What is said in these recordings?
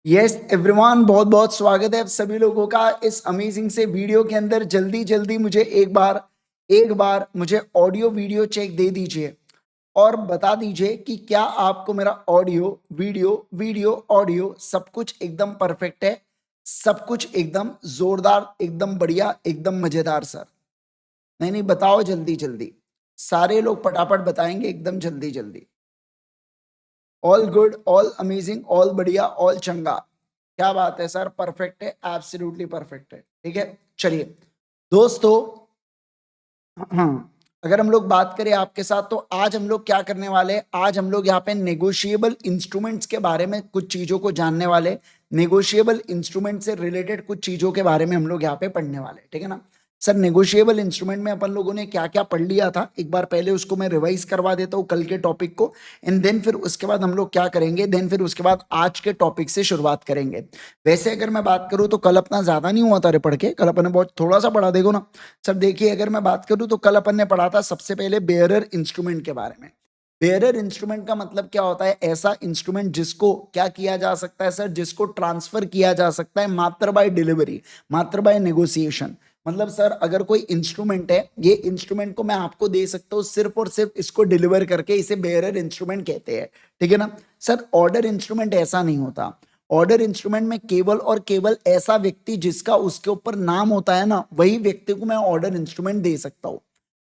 Yes everyone, बहुत बहुत स्वागत है आप सभी लोगों का इस अमेजिंग से वीडियो के अंदर। जल्दी जल्दी मुझे एक बार मुझे ऑडियो वीडियो चेक दे दीजिए और बता दीजिए कि क्या आपको मेरा ऑडियो वीडियो वीडियो ऑडियो सब कुछ एकदम परफेक्ट है, सब कुछ एकदम जोरदार, एकदम बढ़िया, एकदम मजेदार सर। नहीं नहीं, बताओ जल्दी जल्दी। सारे लोग फटाफट बताएंगे एकदम जल्दी जल्दी। All good, all amazing, all बढ़िया, ऑल चंगा। क्या बात है सर, परफेक्ट है, एब्सोल्युटली परफेक्ट है। ठीक है, चलिए दोस्तों। हाँ, अगर हम लोग बात करें आपके साथ तो आज हम लोग क्या करने वाले हैं, आज हम लोग यहाँ पे नेगोशिएबल इंस्ट्रूमेंट्स के बारे में कुछ चीजों को जानने वाले। नेगोशिएबल इंस्ट्रूमेंट से रिलेटेड कुछ चीजों के बारे में हम लोग यहाँ पे पढ़ने वाले, ठीक है ना सर। नेगोशिएबल इंस्ट्रूमेंट में अपन लोगों ने क्या क्या पढ़ लिया था, एक बार पहले उसको मैं रिवाइज करवा देता हूँ कल के टॉपिक को। एंड देन फिर उसके बाद हम लोग क्या करेंगे, देन फिर उसके बाद आज के टॉपिक से शुरुआत करेंगे। वैसे अगर मैं बात करूँ तो कल अपना ज्यादा नहीं हुआ था रे पढ़ के, कल अपन ने बहुत थोड़ा सा पढ़ा, देखो ना सर। देखिए, अगर मैं बात करूं तो कल अपन ने पढ़ा था सबसे पहले बेयरर इंस्ट्रूमेंट के बारे में। बेयरर इंस्ट्रूमेंट का मतलब क्या होता है, ऐसा इंस्ट्रूमेंट जिसको क्या किया जा सकता है सर, जिसको ट्रांसफर किया जा सकता है मात्र बाय डिलीवरी, मात्र बाय नेगोशिएशन। मतलब सर, अगर कोई इंस्ट्रूमेंट है, ये इंस्ट्रूमेंट को मैं आपको दे सकता हूँ सिर्फ और सिर्फ इसको डिलीवर करके, इसे बेयरर इंस्ट्रूमेंट कहते हैं। ठीक है ना सर। ऑर्डर इंस्ट्रूमेंट ऐसा नहीं होता। ऑर्डर इंस्ट्रूमेंट में केवल और केवल ऐसा व्यक्ति जिसका उसके ऊपर नाम होता है ना, वही व्यक्ति को मैं ऑर्डर इंस्ट्रूमेंट दे सकता हूं,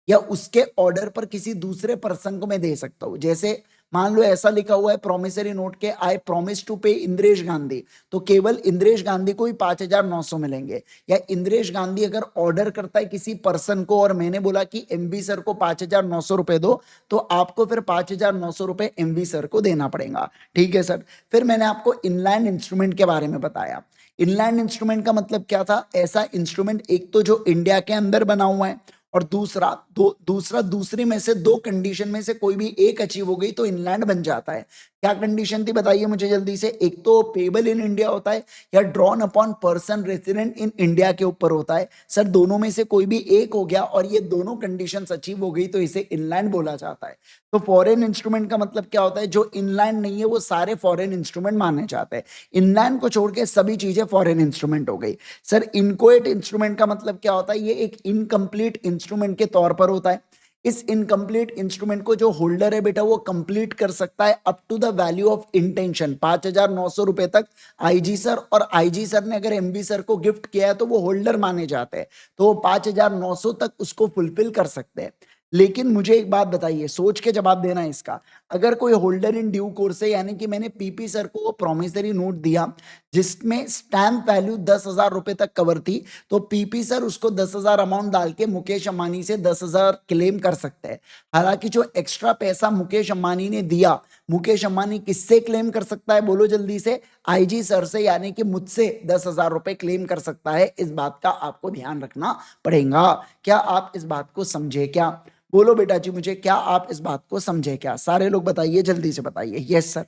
या उसके ऑर्डर पर किसी दूसरे पर्सन को मैं दे सकता हूं। जैसे मान लो ऐसा लिखा हुआ है प्रॉमिसरी नोट के, आई प्रॉमिस टू पे इंद्रेश गांधी, तो केवल इंद्रेश गांधी को ही 5,900 मिलेंगे। या इंद्रेश गांधी अगर ऑर्डर करता है किसी पर्सन को और मैंने बोला कि एमवी सर को 5,900 रुपए दो, तो आपको फिर 5,900 रुपए एमवी सर को देना पड़ेगा। ठीक है सर। फिर मैंने आपको इनलैंड इंस्ट्रूमेंट के बारे में बताया। इनलैंड इंस्ट्रूमेंट का मतलब क्या था, ऐसा इंस्ट्रूमेंट एक तो जो इंडिया के अंदर बना हुआ है, और दूसरा दूसरी में से दो कंडीशन में से कोई भी एक अचीव हो गई तो इनलैंड बन जाता है। क्या कंडीशन थी बताइए मुझे जल्दी से। एक तो पेबल इन इंडिया होता है, या drawn upon person resident in India के ऊपर होता है। सर दोनों में से कोई भी एक हो गया और ये दोनों कंडीशंस अचीव हो गई तो इसे इनलैंड बोला जाता है। तो फॉरेन इंस्ट्रूमेंट का मतलब क्या होता है, जो इनलैंड नहीं है वो सारे फॉरेन इंस्ट्रूमेंट माने जाते हैं। इनलैंड को छोड़ के सभी चीजें फॉरेन इंस्ट्रूमेंट हो गई। सर इनकोएट इंस्ट्रूमेंट का मतलब क्या होता है, ये एक इनकम्प्लीट इंस्ट्रूमेंट के तौर पर होता है। इस इनकम्प्लीट इंस्ट्रूमेंट को जो होल्डर है बेटा वो कंप्लीट कर सकता है up to the value of intention 5,900 रुपए तक। आईजी सर, और आईजी सर ने अगर एमबी सर को गिफ्ट किया है तो वो होल्डर माने जाते हैं, तो वो 5,900 तक उसको फुलफिल कर सकते हैं। लेकिन मुझे एक बात बताइए, सोच के जवाब देना है इसका। अगर कोई होल्डर इन ड्यू कोर्स है, यानी कि मैंने पीपी सर को वो प्रोमिसरी नोट दिया जिसमें स्टैंप वैल्यू 10,000 रुपए तक कवर थी, तो पीपी सर उसको 10,000 अमाउंट डाल के मुकेश अंबानी से 10,000 क्लेम कर सकते हैं। हालांकि जो एक्स्ट्रा पैसा मुकेश अंबानी ने दिया, मुकेश अंबानी किससे क्लेम कर सकता है बोलो जल्दी से, आईजी सर से, यानी कि मुझसे 10,000 रुपए क्लेम कर सकता है। इस बात का आपको ध्यान रखना पड़ेगा। क्या आप इस बात को समझे क्या? बोलो बेटा जी मुझे, क्या आप इस बात को समझे क्या? सारे लोग बताइए, जल्दी से बताइए। Yes sir.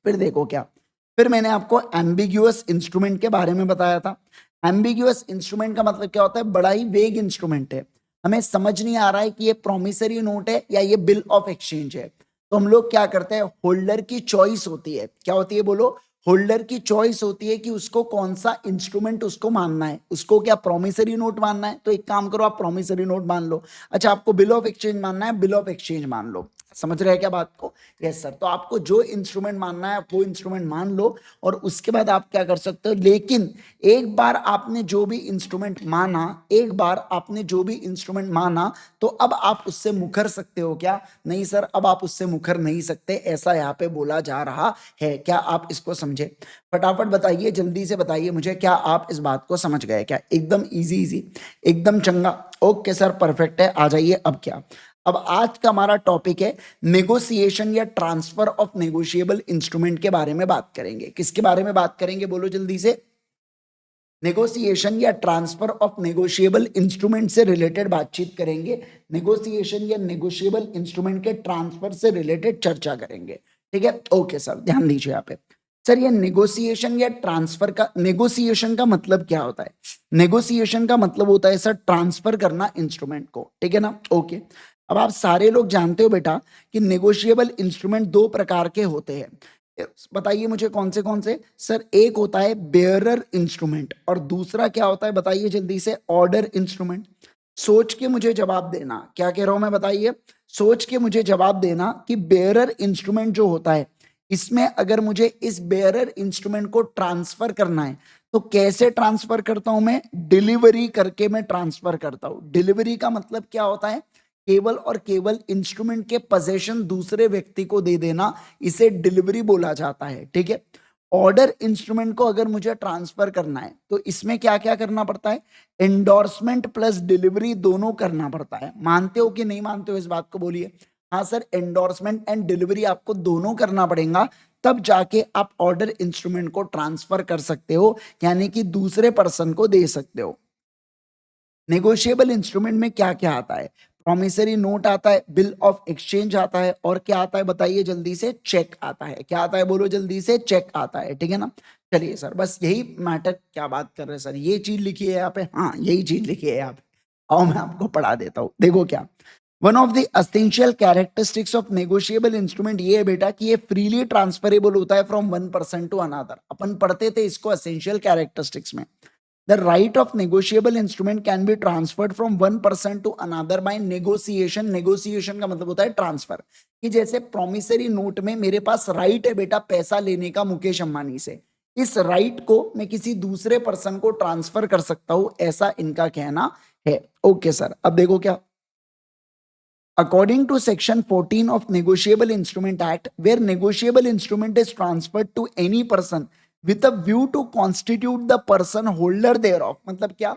फिर देखो क्या, फिर मैंने आपको एम्बिग्यूअस इंस्ट्रूमेंट के बारे में बताया था। एम्बिग्यूअस इंस्ट्रूमेंट का मतलब क्या होता है, बड़ा ही वेग इंस्ट्रूमेंट है। हमें समझ नहीं आ रहा है कि ये प्रोमिसरी नोट है या ये बिल ऑफ एक्सचेंज है, तो हम लोग क्या करते हैं, होल्डर की चॉइस होती है। क्या होती है बोलो? होल्डर की चॉइस होती है कि उसको कौन सा इंस्ट्रूमेंट उसको मानना है। उसको क्या प्रोमिसरी नोट मानना है, तो एक काम करो, आप प्रोमिसरी नोट मान लो। अच्छा, आपको बिल ऑफ एक्सचेंज मानना है, बिल ऑफ एक्सचेंज मान लो। समझ रहे हैं क्या बात को? Yes sir. तो आपको जो इंस्ट्रूमेंट मानना है वो इंस्ट्रूमेंट मान लो, और उसके बाद आप क्या कर सकते हो, लेकिन एक बार आपने जो भी इंस्ट्रूमेंट माना, एक बार आपने जो भी इंस्ट्रूमेंट माना, तो अब आप उससे मुकर सकते हो क्या? नहीं सर, अब आप उससे मुकर नहीं सकते, ऐसा यहाँ पे बोला जा रहा है। क्या आप इसको समझे? फटाफट बताइए, जल्दी से बताइए मुझे, क्या आप इस बात को समझ गए क्या? एकदम इजी इजी, एकदम चंगा। ओके सर, परफेक्ट है। आ जाइए अब क्या, अब आज का हमारा टॉपिक है नेगोशिएशन या ट्रांसफर ऑफ नेगोशिएबल इंस्ट्रूमेंट के बारे में बात करेंगे। किसके बारे में बात करेंगे बोलो जल्दी से? नेगोशिएशन या ट्रांसफर ऑफ नेगोशिएबल इंस्ट्रूमेंट से रिलेटेड बातचीत करेंगे। नेगोशिएशन या नेगोशिएबल इंस्ट्रूमेंट के ट्रांसफर से रिलेटेड चर्चा करेंगे। ठीक है, ओके सर, ध्यान दीजिए यहाँ पे। सर ये नेगोशिएशन या ट्रांसफर का, नेगोशिएशन का मतलब क्या होता है? नेगोशिएशन का मतलब होता है सर ट्रांसफर करना इंस्ट्रूमेंट को। ठीक है ना, ओके। अब आप सारे लोग जानते हो बेटा कि नेगोशिएबल इंस्ट्रूमेंट दो प्रकार के होते हैं। बताइए मुझे कौन से सर? एक होता है बेयरर इंस्ट्रूमेंट और दूसरा क्या होता है बताइए जल्दी से? Order instrument. सोच के मुझे जवाब देना, क्या कह रहा हूं मैं बताइए? सोच के मुझे जवाब देना कि बेयरर इंस्ट्रूमेंट जो होता है, इसमें अगर मुझे इस बेयरर इंस्ट्रूमेंट को ट्रांसफर करना है तो कैसे ट्रांसफर करता हूं मैं? डिलीवरी करके मैं ट्रांसफर करता हूं। डिलीवरी का मतलब क्या होता है? केवल और केवल इंस्ट्रूमेंट के पोजेशन दूसरे व्यक्ति को दे देना, इसे डिलीवरी बोला जाता है, ठीक है। ऑर्डर इंस्ट्रूमेंट को अगर मुझे ट्रांसफर करना है तो इसमें क्या क्या करना पड़ता है? एंडोर्समेंट प्लस डिलीवरी दोनों करना पड़ता है। मानते हो कि नहीं मानते हो इस बात को? बोलिए। हाँ सर, एंडोर्समेंट एंड डिलीवरी आपको दोनों करना पड़ेगा, तब जाके आप ऑर्डर इंस्ट्रूमेंट को ट्रांसफर कर सकते हो, यानी कि दूसरे पर्सन को दे सकते हो। नेगोशिएबल इंस्ट्रूमेंट में क्या क्या आता है? प्रॉमिसरी नोट आता है, बिल ऑफ एक्सचेंज आता है, और क्या आता है बताइए जल्दी से? चेक आता है। क्या आता है बोलो जल्दी से? चेक आता है, ठीक है ना। चलिए सर, बस यही मैटर। क्या बात कर रहे हैं सर? ये चीज लिखी है यहाँ पे? हाँ, यही चीज लिखी है यहाँ पे। आओ मैं आपको पढ़ा देता हूँ, देखो क्या। One of the essential characteristics of negotiable instrument ये है बेटा कि ये फ्रीली ट्रांसफरेबल होता है from one person to another. अपन पढ़ते थे इसको एसेंशियल कैरेक्टरिस्टिक्स में। The right of negotiable instrument can be transferred from one person to another by negotiation. Negotiation का मतलब होता है ट्रांसफर। कि जैसे प्रॉमिसरी नोट में मेरे पास राइट है बेटा पैसा लेने का मुकेश अंबानी से, इस राइट को मैं किसी दूसरे पर्सन को ट्रांसफर कर सकता हूं, ऐसा इनका कहना है। ओके सर, अब देखो क्या। According to Section 14 of Negotiable Instrument Act, where negotiable instrument is transferred to any person with a view to constitute the person holder thereof, मतलब क्या?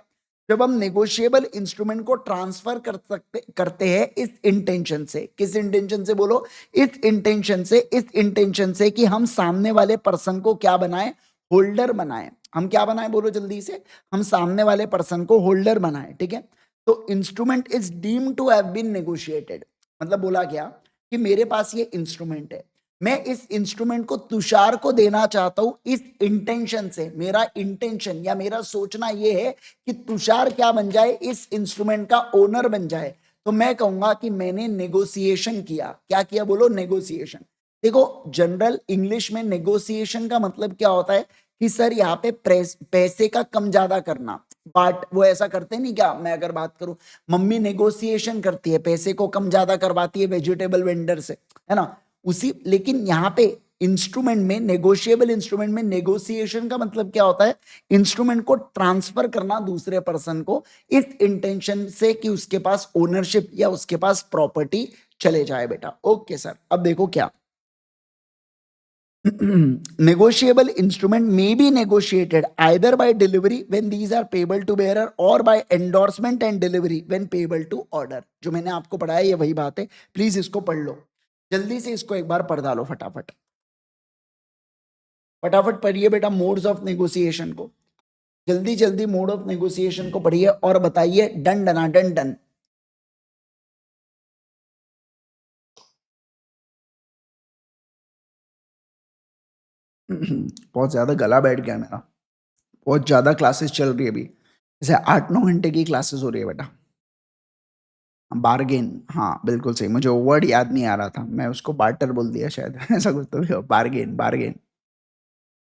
जब हम नेगोशिएबल इंस्ट्रूमेंट को ट्रांसफर करते हैं इस इंटेंशन से, किस इंटेंशन से बोलो? इस इंटेंशन से कि हम सामने वाले पर्सन को क्या बनाए? होल्डर बनाए। हम क्या बनाए बोलो जल्दी से? हम सामने वाले पर्सन को होल्डर बनाए, ठीक है। तो instrument is deem to have been negotiated. मतलब बोला क्या कि मेरे पास ये इंस्ट्रूमेंट है, मैं इस इंस्ट्रूमेंट को तुषार को देना चाहता हूं इस इंटेंशन से। मेरा इंटेंशन या मेरा सोचना यह है कि तुषार क्या बन जाए? इस इंस्ट्रूमेंट का ओनर बन जाए। तो मैं कहूंगा कि मैंने नेगोशिएशन किया। क्या किया बोलो? नेगोशिएशन। देखो, जनरल इंग्लिश में नेगोशिएशन का मतलब क्या होता है कि सर यहाँ पे पैसे का कम ज्यादा करना। बट वो ऐसा करते नहीं क्या? मैं अगर बात करूं, मम्मी नेगोशिएशन करती है, पैसे को कम ज्यादा करवाती है वेजिटेबल वेंडर से, है ना। उसी, लेकिन यहाँ पे इंस्ट्रूमेंट में, नेगोशिएबल इंस्ट्रूमेंट में नेगोशिएशन का मतलब क्या होता है? इंस्ट्रूमेंट को ट्रांसफर करना दूसरे पर्सन को इस इंटेंशन से कि उसके पास ओनरशिप या उसके पास प्रॉपर्टी चले जाए बेटा। ओके सर, अब देखो क्या। negotiable instrument may be negotiated either by delivery when these are payable to bearer or by endorsement and delivery when payable to order। जो मैंने आपको पढ़ाया ये वही बात है, प्लीज इसको पढ़ लो जल्दी से, इसको एक बार पढ़ डालो फटाफट। फटाफट पढ़िए बेटा मोड्स ऑफ नेगोशिएशन को, जल्दी जल्दी मोड ऑफ नेगोशिएशन को पढ़िए और बताइए डन डना डन डन। बहुत ज्यादा गला बैठ गया मेरा, बहुत ज्यादा क्लासेस चल रही है अभी, जैसे 8-9 घंटे की क्लासेस हो रही है बेटा। बार्गेन, हाँ बिल्कुल सही, मुझे वर्ड याद नहीं आ रहा था, मैं उसको बार्टर बोल दिया शायद। ऐसा कुछ तो भी हो, बार्गेन। बार्गेन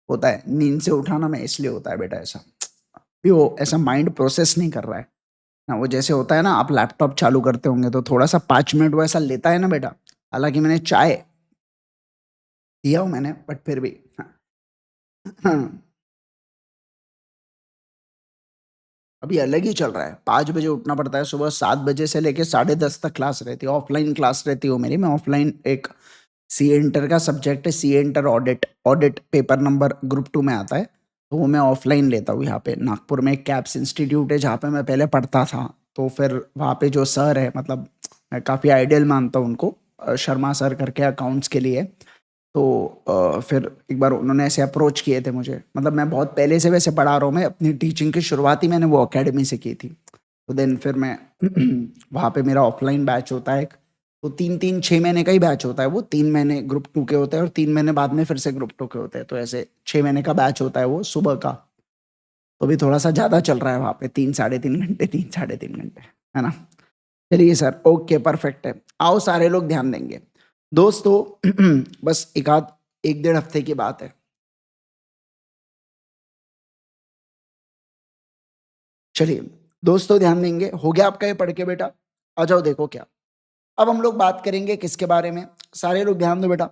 होता है नींद से उठाना में, इसलिए होता है बेटा ऐसा। भी वो ऐसा माइंड प्रोसेस नहीं कर रहा है ना, वो जैसे होता है ना, आप लैपटॉप चालू करते होंगे तो थोड़ा सा 5 मिनट वो ऐसा लेता है ना बेटा। हालांकि मैंने चाय दिया हूँ मैंने, बट फिर भी हाँ, अभी अलग ही चल रहा है। 5 बजे उठना पड़ता है, सुबह 7 बजे से लेके 10:30 तक क्लास रहती है, ऑफलाइन क्लास रहती है मेरी। मैं ऑफलाइन, एक सी इंटर का सब्जेक्ट है, C inter audit, audit paper number group 2 में आता है, तो वो मैं ऑफलाइन लेता हूँ। यहाँ पे नागपुर में एक कैप्स इंस्टीट्यूट है जहाँ पे मैं पहले पढ़ता था। तो फिर वहाँ पे जो सर है, मतलब मैं काफ़ी आइडियल मानता हूँ उनको, शर्मा सर करके अकाउंट्स के लिए। तो फिर एक बार उन्होंने ऐसे अप्रोच किए थे मुझे, मतलब मैं बहुत पहले से वैसे पढ़ा रहा हूँ, मैं अपनी टीचिंग की शुरुआत ही मैंने वो अकेडमी से की थी। तो देन फिर मैं वहाँ पे मेरा ऑफलाइन बैच होता है एक, तो 3-3 6 महीने का ही बैच होता है वो। 3 महीने ग्रुप 2 के होते हैं और 3 महीने बाद में फिर से ग्रुप 2 के होते हैं, तो ऐसे 6 महीने का बैच होता है वो सुबह का। तो भी थोड़ा सा ज़्यादा चल रहा है वहाँ पे, 3-3.5 घंटे, 3-3.5 घंटे, है ना। चलिए सर, ओके परफेक्ट है। आओ सारे लोग ध्यान देंगे दोस्तों। बस एक डेढ़ हफ्ते की बात है। चलिए दोस्तों ध्यान देंगे, हो गया आपका ये पढ़ के बेटा? आ जाओ देखो क्या। अब हम लोग बात करेंगे किसके बारे में? सारे लोग ध्यान दो बेटा।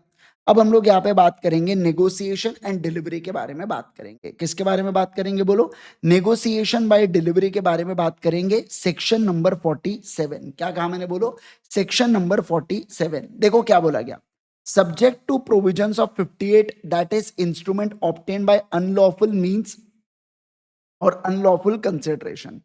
अब हम लोग यहाँ पे बात करेंगे नेगोशिएशन एंड डिलीवरी के बारे में बात करेंगे। किसके बारे में बात करेंगे बोलो? नेगोशिएशन बाय डिलीवरी के बारे में बात करेंगे। सेक्शन नंबर 47, क्या कहा मैंने बोलो? Section number 47। देखो क्या बोला गया, subject to provisions of 58 that is instrument obtain by unlawful means और अनलॉफुल कंसिडरेशन।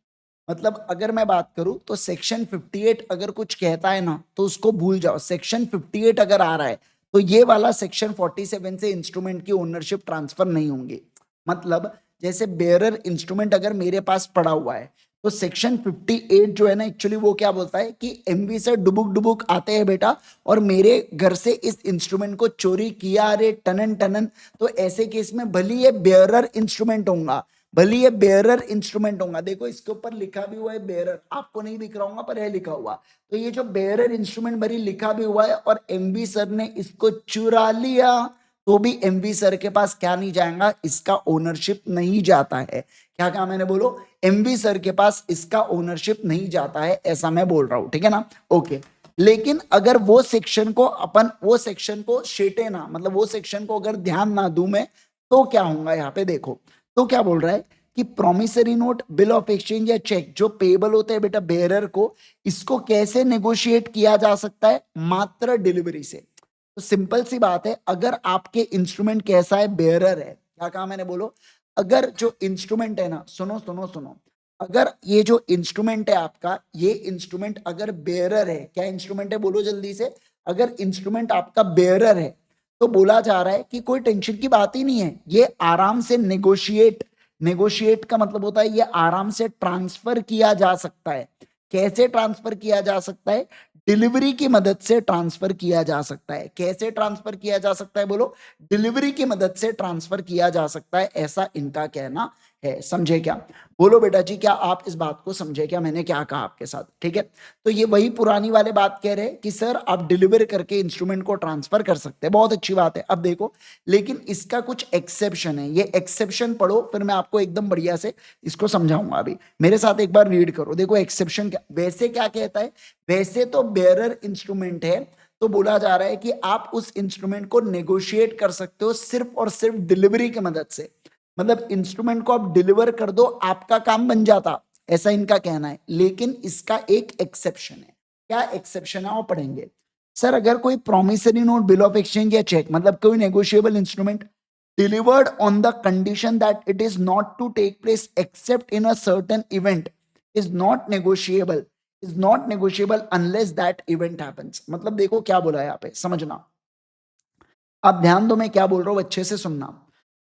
मतलब अगर मैं बात करूं तो सेक्शन 58 अगर कुछ कहता है ना तो उसको भूल जाओ। सेक्शन 58 अगर आ रहा है तो ये वाला सेक्शन 47 से इंस्ट्रूमेंट की ओनरशिप ट्रांसफर नहीं होंगी। मतलब जैसे बेयरर इंस्ट्रूमेंट अगर मेरे पास पड़ा हुआ है तो सेक्शन 58 जो है ना एक्चुअली वो क्या बोलता है कि एमवी से डुबुक डुबुक आते हैं बेटा और मेरे घर से इस इंस्ट्रूमेंट को चोरी किया अरे टनन टनन, तो ऐसे केस में भले ये बेयरर इंस्ट्रूमेंट होगा, भले ये बेयरर इंस्ट्रूमेंट होगा। देखो इसके ऊपर लिखा भी हुआ है बेयरर, आपको नहीं दिख रहा होगा पर है लिखा हुआ। तो ये जो बेयरर इंस्ट्रूमेंट भरी लिखा भी हुआ है और एमवी सर ने इसको चुरा लिया तो भी एमवी सर के पास क्या नहीं जाएगा, इसका ओनरशिप नहीं जाता है। क्या कहा मैंने बोलो? एमवी सर के पास इसका ओनरशिप नहीं जाता है, ऐसा मैं बोल रहा हूं, ठीक है ना? ओके। लेकिन अगर वो सेक्शन को अपन वो सेक्शन को शेटे ना, मतलब वो सेक्शन को अगर ध्यान ना दूं मैं तो क्या होगा यहाँ पे देखो। तो क्या बोल रहा है कि promissory note, bill of exchange या चेक जो पेबल होते हैं बेटा बेयरर को, इसको कैसे नेगोशिएट किया जा सकता है? मात्र डिलीवरी से। तो सिंपल सी बात है, अगर आपके इंस्ट्रूमेंट कैसा है, बेयरर है, क्या कहा मैंने बोलो? अगर जो इंस्ट्रूमेंट है ना, सुनो सुनो सुनो, अगर ये जो इंस्ट्रूमेंट है आपका, ये इंस्ट्रूमेंट अगर बेयरर है, क्या इंस्ट्रूमेंट है बोलो जल्दी से? अगर इंस्ट्रूमेंट आपका बेयरर है तो बोला जा रहा है कि कोई टेंशन की बात ही नहीं है, ये आराम से नेगोशिएट, नेगोशिएट का मतलब होता है ये आराम से ट्रांसफर किया जा सकता है। कैसे ट्रांसफर किया जा सकता है? डिलीवरी की मदद से ट्रांसफर किया जा सकता है। कैसे ट्रांसफर किया जा सकता है बोलो? डिलीवरी की मदद से ट्रांसफर किया जा सकता है, ऐसा इनका कहना है। समझे क्या? बोलो बेटा जी, क्या आप इस बात को समझे क्या मैंने क्या कहा आपके साथ? ठीक है। तो ये वही पुरानी वाले बात कह रहे हैं कि सर आप डिलीवर करके इंस्ट्रूमेंट को ट्रांसफर कर सकते हैं, बहुत अच्छी बात है। अब देखो लेकिन इसका कुछ एक्सेप्शन है, ये एक्सेप्शन पढ़ो फिर मैं आपको एकदम बढ़िया से इसको समझाऊंगा। अभी मेरे साथ एक बार रीड करो, देखो एक्सेप्शन क्या वैसे क्या कहता है। वैसे तो बेयरर इंस्ट्रूमेंट है तो बोला जा रहा है कि आप उस इंस्ट्रूमेंट को नेगोशिएट कर सकते हो सिर्फ और सिर्फ डिलीवरी की मदद से। मतलब इंस्ट्रूमेंट को आप डिलीवर कर दो, आपका काम बन जाता, ऐसा इनका कहना है। लेकिन इसका एक एक्सेप्शन है। क्या एक्सेप्शन है वो पढ़ेंगे। सर अगर कोई promissory note, bill of exchange या चेक, मतलब कोई negotiable instrument delivered on the condition that it is not to take place except in a certain event is not negotiable, is not negotiable unless that event happens. मतलब देखो क्या बोला है यहाँ पे, समझना। अब ध्यान दो मैं क्या बोल रहा हूं, अच्छे से सुनना।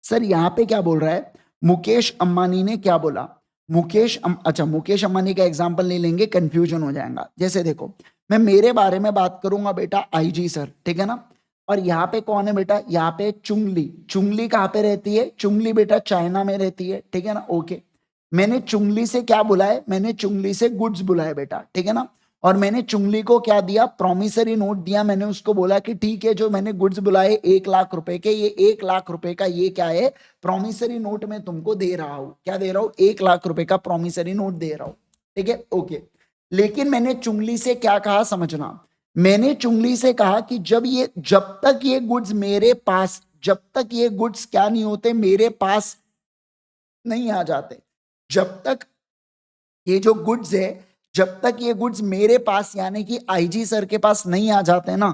सर यहाँ पे क्या बोल रहा है, मुकेश अंबानी ने क्या बोला? अच्छा मुकेश अंबानी का एग्जांपल नहीं लेंगे, कंफ्यूजन हो जाएगा। जैसे देखो मैं मेरे बारे में बात करूंगा बेटा, आईजी सर, ठीक है ना? और यहाँ पे कौन है बेटा? यहाँ पे चुंगली। चुंगली कहाँ पे रहती है? चुंगली बेटा चाइना में रहती है, ठीक है ना? ओके। मैंने चुंगली से क्या बुलाए? मैंने चुंगली से गुड्स बुलाए बेटा, ठीक है ना? और मैंने चुंगली को क्या दिया? प्रॉमिसरी नोट दिया। मैंने उसको बोला कि ठीक है जो मैंने गुड्स बुलाए 1 लाख रुपए के, ये 1 लाख रुपए का ये क्या है? प्रॉमिसरी नोट मैं तुमको दे रहा हूं। क्या दे रहा हूं? 1 लाख रुपए का प्रॉमिसरी नोट दे रहा हूं, ठीक है? ओके। लेकिन मैंने चुंगली से क्या कहा समझना। मैंने चुंगली से कहा कि जब तक ये गुड्स मेरे पास, जब तक ये गुड्स क्या नहीं होते, मेरे पास नहीं आ जाते, जब तक ये जो गुड्स है, जब तक ये गुड्स मेरे पास यानी कि आईजी सर के पास नहीं आ जाते ना,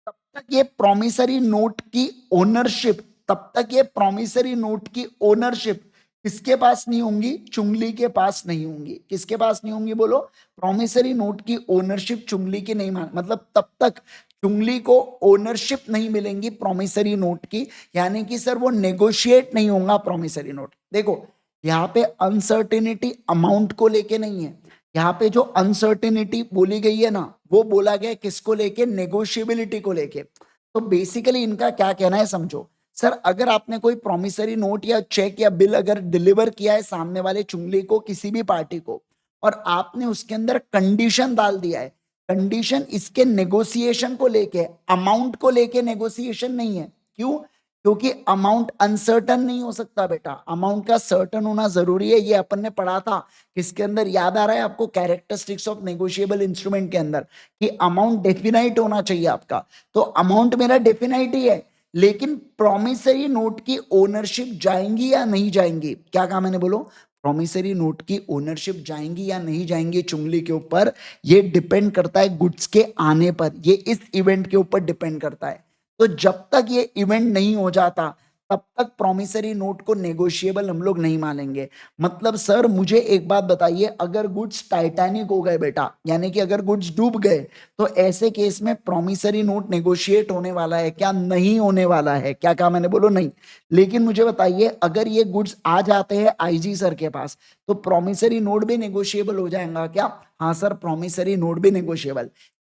तब तक ये प्रॉमिसरी नोट की ओनरशिप, तब तक ये प्रॉमिसरी नोट की ओनरशिप किसके पास नहीं होंगी? चुंगली के पास नहीं होंगी। किसके पास नहीं होंगी बोलो? प्रॉमिसरी नोट की ओनरशिप चुंगली की नहीं मान, मतलब तब तक चुंगली को ओनरशिप नहीं मिलेंगी प्रॉमिसरी नोट की, यानी कि सर वो नेगोशिएट नहीं होगा प्रॉमिसरी नोट। देखो यहाँ पे अनसर्टेनिटी अमाउंट को लेके नहीं है, यहाँ पे जो अनसर्टेनिटी बोली गई है ना वो बोला गया किसको लेके? नेगोशिएबिलिटी को लेके। तो बेसिकली इनका क्या कहना है समझो। सर अगर आपने कोई प्रॉमिसरी नोट या चेक या बिल अगर डिलीवर किया है सामने वाले चुंगली को, किसी भी पार्टी को, और आपने उसके अंदर कंडीशन डाल दिया है, कंडीशन इसके नेगोशिएशन को लेके, अमाउंट को लेके नेगोशिएशन नहीं है। क्यों? क्योंकि अमाउंट अनसर्टन नहीं हो सकता बेटा, अमाउंट का सर्टन होना जरूरी है। ये अपन ने पढ़ा था किसके अंदर, याद आ रहा है आपको, कैरेक्टरिस्टिक्स ऑफ नेगोशिएबल इंस्ट्रूमेंट के अंदर, कि अमाउंट डेफिनाइट होना चाहिए आपका। तो अमाउंट मेरा डेफिनाइट ही है, लेकिन प्रॉमिसरी नोट की ओनरशिप जाएंगी या नहीं जाएंगी, क्या कहा मैंने, बोलो, प्रॉमिसरी नोट की ओनरशिप जाएंगी या नहीं जाएंगी चुंगली के ऊपर, ये डिपेंड करता है गुड्स के आने पर, ये इस इवेंट के ऊपर डिपेंड करता है। तो जब तक ये इवेंट नहीं हो जाता तब तक प्रॉमिसरी नोट को नेगोशिएबल हम लोग नहीं मानेंगे। मतलब सर मुझे एक बात बताइए, अगर गुड्स टाइटैनिक हो गए बेटा, यानी कि अगर गुड्स डूब गए, तो ऐसे केस में प्रॉमिसरी नोट नेगोशिएट होने वाला है क्या, नहीं होने वाला है, क्या कहा मैंने, बोलो नहीं। लेकिन मुझे बताइए, अगर ये गुड्स आ जाते हैं आईजी सर के पास, तो प्रॉमिसरी नोट भी नेगोशिएबल हो जाएगा क्या, हाँ सर, प्रॉमिसरी नोट भी नेगोशिएबल।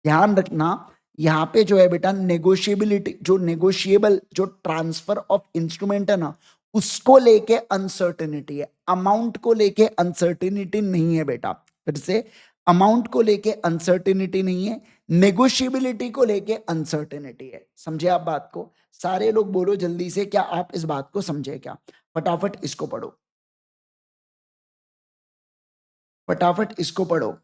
ध्यान रखना, यहाँ पे जो है बेटा नेगोशिएबिलिटी, जो नेगोशिएबल, जो ट्रांसफर ऑफ इंस्ट्रूमेंट है ना, उसको लेके अनसर्टेनिटी है, अमाउंट को लेके अनसर्टेनिटी नहीं है बेटा। फिर से, अमाउंट को लेके अनसर्टेनिटी नहीं है, नेगोशिएबिलिटी को लेके अनसर्टेनिटी है। समझे आप बात को? सारे लोग बोलो जल्दी से, क्या आप इस बात को समझे क्या? फटाफट इसको पढ़ो, फटाफट इसको पढ़ो।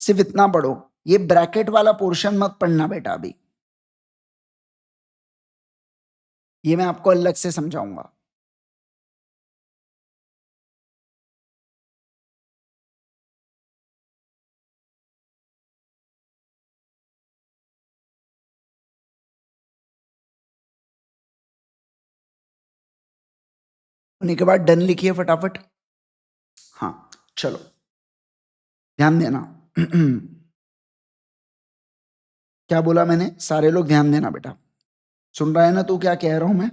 सिर्फ इतना पढ़ो, ये ब्रैकेट वाला पोर्शन मत पढ़ना बेटा अभी, ये मैं आपको अलग से समझाऊंगा। होने के बाद डन लिखिए फटाफट। हाँ चलो, ध्यान देना। क्या बोला मैंने, सारे लोग ध्यान देना बेटा, सुन रहा है ना तू क्या कह रहा हूं मैं?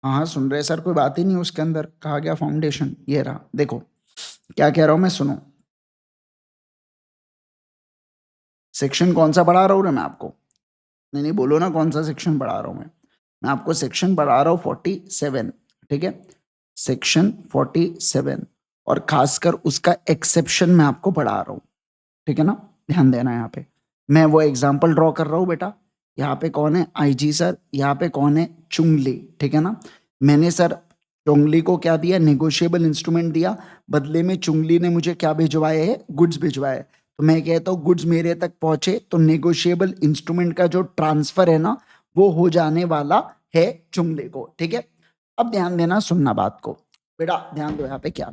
हाँ हाँ सुन रहे सर, कोई बात ही नहीं उसके अंदर, कहा गया फाउंडेशन, ये रहा देखो क्या कह रहा हूं मैं, सुनो। सेक्शन कौन सा पढ़ा रहा हूँ मैं आपको? नहीं नहीं बोलो ना, कौन सा सेक्शन पढ़ा रहा हूँ मैं आपको सेक्शन पढ़ा रहा हूँ 47, ठीक है, सेक्शन 47, और खासकर उसका एक्सेप्शन मैं आपको पढ़ा रहा हूँ, ठीक है ना। ध्यान देना, यहाँ पे मैं वो एग्जाम्पल ड्रॉ कर रहा हूँ बेटा। यहाँ पे कौन है, आईजी सर, यहाँ पे कौन है, चुंगली, ठीक है ना। मैंने सर चुंगली को क्या दिया, नेगोशिएबल इंस्ट्रूमेंट दिया, बदले में चुंगली ने मुझे क्या भिजवाए है, गुड्स भिजवाए। तो मैं कहता हूँ गुड्स मेरे तक पहुंचे तो नेगोशिएबल इंस्ट्रूमेंट का जो ट्रांसफर है ना, वो हो जाने वाला है चुंगली को, ठीक है। अब ध्यान देना, सुनना बात को बेटा, ध्यान दो यहाँ पे। क्या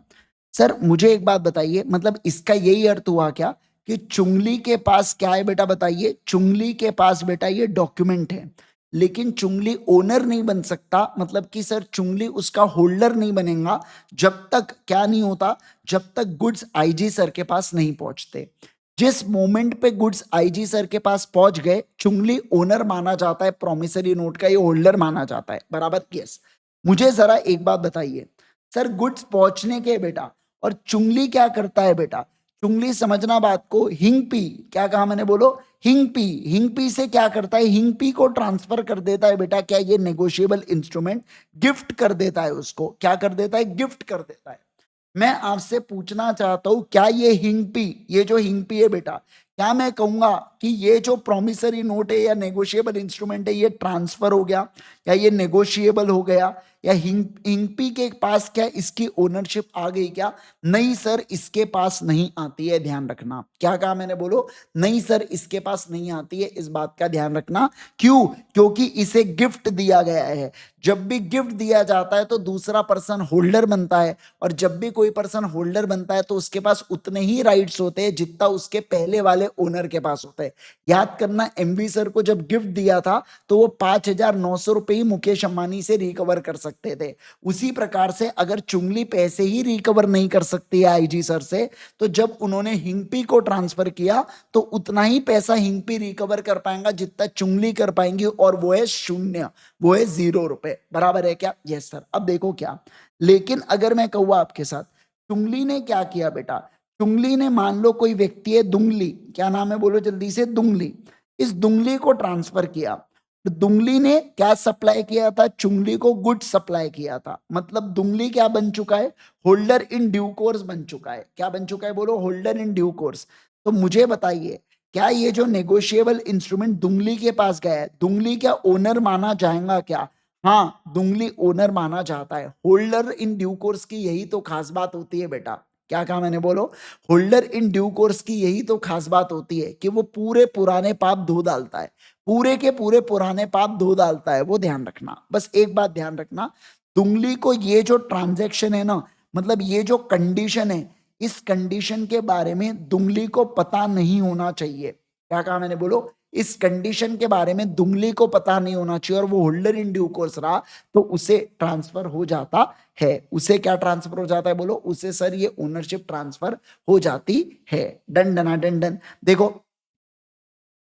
सर मुझे एक बात बताइए, मतलब इसका यही अर्थ हुआ क्या कि चुंगली के पास क्या है बेटा, बताइए, चुंगली के पास बेटा ये डॉक्यूमेंट है, लेकिन चुंगली ओनर नहीं बन सकता, मतलब कि सर चुंगली उसका होल्डर नहीं बनेगा जब तक क्या नहीं होता, जब तक गुड्स आईजी सर के पास नहीं पहुंचते। जिस मोमेंट पे गुड्स आईजी सर के पास पहुंच गए, चुंगली ओनर माना जाता है, प्रॉमिसरी नोट का ये होल्डर माना जाता है, बराबर। यस, मुझे जरा एक बात बताइए, सर गुड्स पहुंचने के बेटा, और चुंगली क्या करता है बेटा, चुंगली समझना बात को, हिंगपी, क्या कहा मैंने, बोलो, हिंगपी, हिंगपी से क्या करता है, हिंगपी को ट्रांसफर कर देता है बेटा, क्या ये नेगोशिएबल इंस्ट्रूमेंट, गिफ्ट कर देता है उसको, क्या कर देता है, गिफ्ट कर देता है। मैं आपसे पूछना चाहता हूं, क्या ये हिंगपी, ये जो हिंगपी है बेटा, क्या मैं कहूंगा कि ये जो प्रॉमिसरी नोट है या नेगोशिएबल इंस्ट्रूमेंट है, ये ट्रांसफर हो गया या ये नेगोशिएबल हो गया, या हिंगपी के पास क्या इसकी ओनरशिप आ गई क्या? नहीं सर, इसके पास नहीं आती है, ध्यान रखना। क्या कहा मैंने, बोलो, नहीं सर इसके पास नहीं आती है, इस बात का ध्यान रखना। क्यों? क्योंकि इसे गिफ्ट दिया गया है। जब भी गिफ्ट दिया जाता है तो दूसरा पर्सन होल्डर बनता है, और जब भी कोई पर्सन होल्डर बनता है तो उसके पास उतने ही राइट्स होते हैं जितना उसके पहले वाले ओनर के पास होता है। याद करना, एमवी सर को जब गिफ्ट दिया था तो वो 5,900 रुपए ही मुकेश अंबानी से रिकवर कर सकते थे। उसी प्रकार से अगर चुंगली पैसे ही रिकवर नहीं कर सकती है आईजी सर से, तो जब उन्होंने हिंगपी को ट्रांसफर किया तो उतना ही पैसा हिंगपी रिकवर कर पाएगा जितना चुंगली कर पाएंगी, और वो है शून्य, वो है 0 रुपए, बराबर है क्या? Yes sir. अब देखो क्या, लेकिन अगर मैं कहूँ आपके साथ, चुंगली ने क्या किया बेटा, चुंगली ने, मान लो कोई व्यक्ति है दुंगली, क्या नाम है बोलो जल्दी से, दुंगली, इस दुंगली को ट्रांसफर किया, तो दुंगली ने क्या सप्लाई किया था? चुंगली को गुड सप्लाई किया था। मतलब दुंगली क्या बन चुका है? होल्डर इन ड्यू कोर्स बन चुका है। क्या बन चुका है? बोलो, होल्डर इन ड्यू कोर्स। तो मुझे बताइए, क्या ये जो नेगोशिएबल इंस्ट्रूमेंट दुंगली के पास गया है, दुंगली क्या ओनर माना जाएगा क्या? हाँ, दुंगली ओनर माना जाता है। होल्डर इन ड्यू कोर्स की यही तो खास बात होती है बेटा। क्या कहा मैंने? बोलो, होल्डर इन ड्यू कोर्स की यही तो खास बात होती है कि वो पूरे पुराने पाप धो डालता है, पूरे के पूरे पुराने पाप धो डालता है। वो ध्यान रखना, बस एक बात ध्यान रखना, दुंगली को ये जो ट्रांजैक्शन है ना, मतलब ये जो कंडीशन है, इस कंडीशन के बारे में दुंगली को पता नहीं होना चाहिए। क्या कहा मैंने? बोलो, इस कंडीशन के बारे में दुंगली को पता नहीं होना चाहिए, और वो होल्डर इन ड्यू कोर्स रहा तो उसे ट्रांसफर हो जाता है। उसे क्या ट्रांसफर हो जाता है? बोलो, उसे सर ये ओनरशिप ट्रांसफर हो जाती है। डन डना डन डन। देखो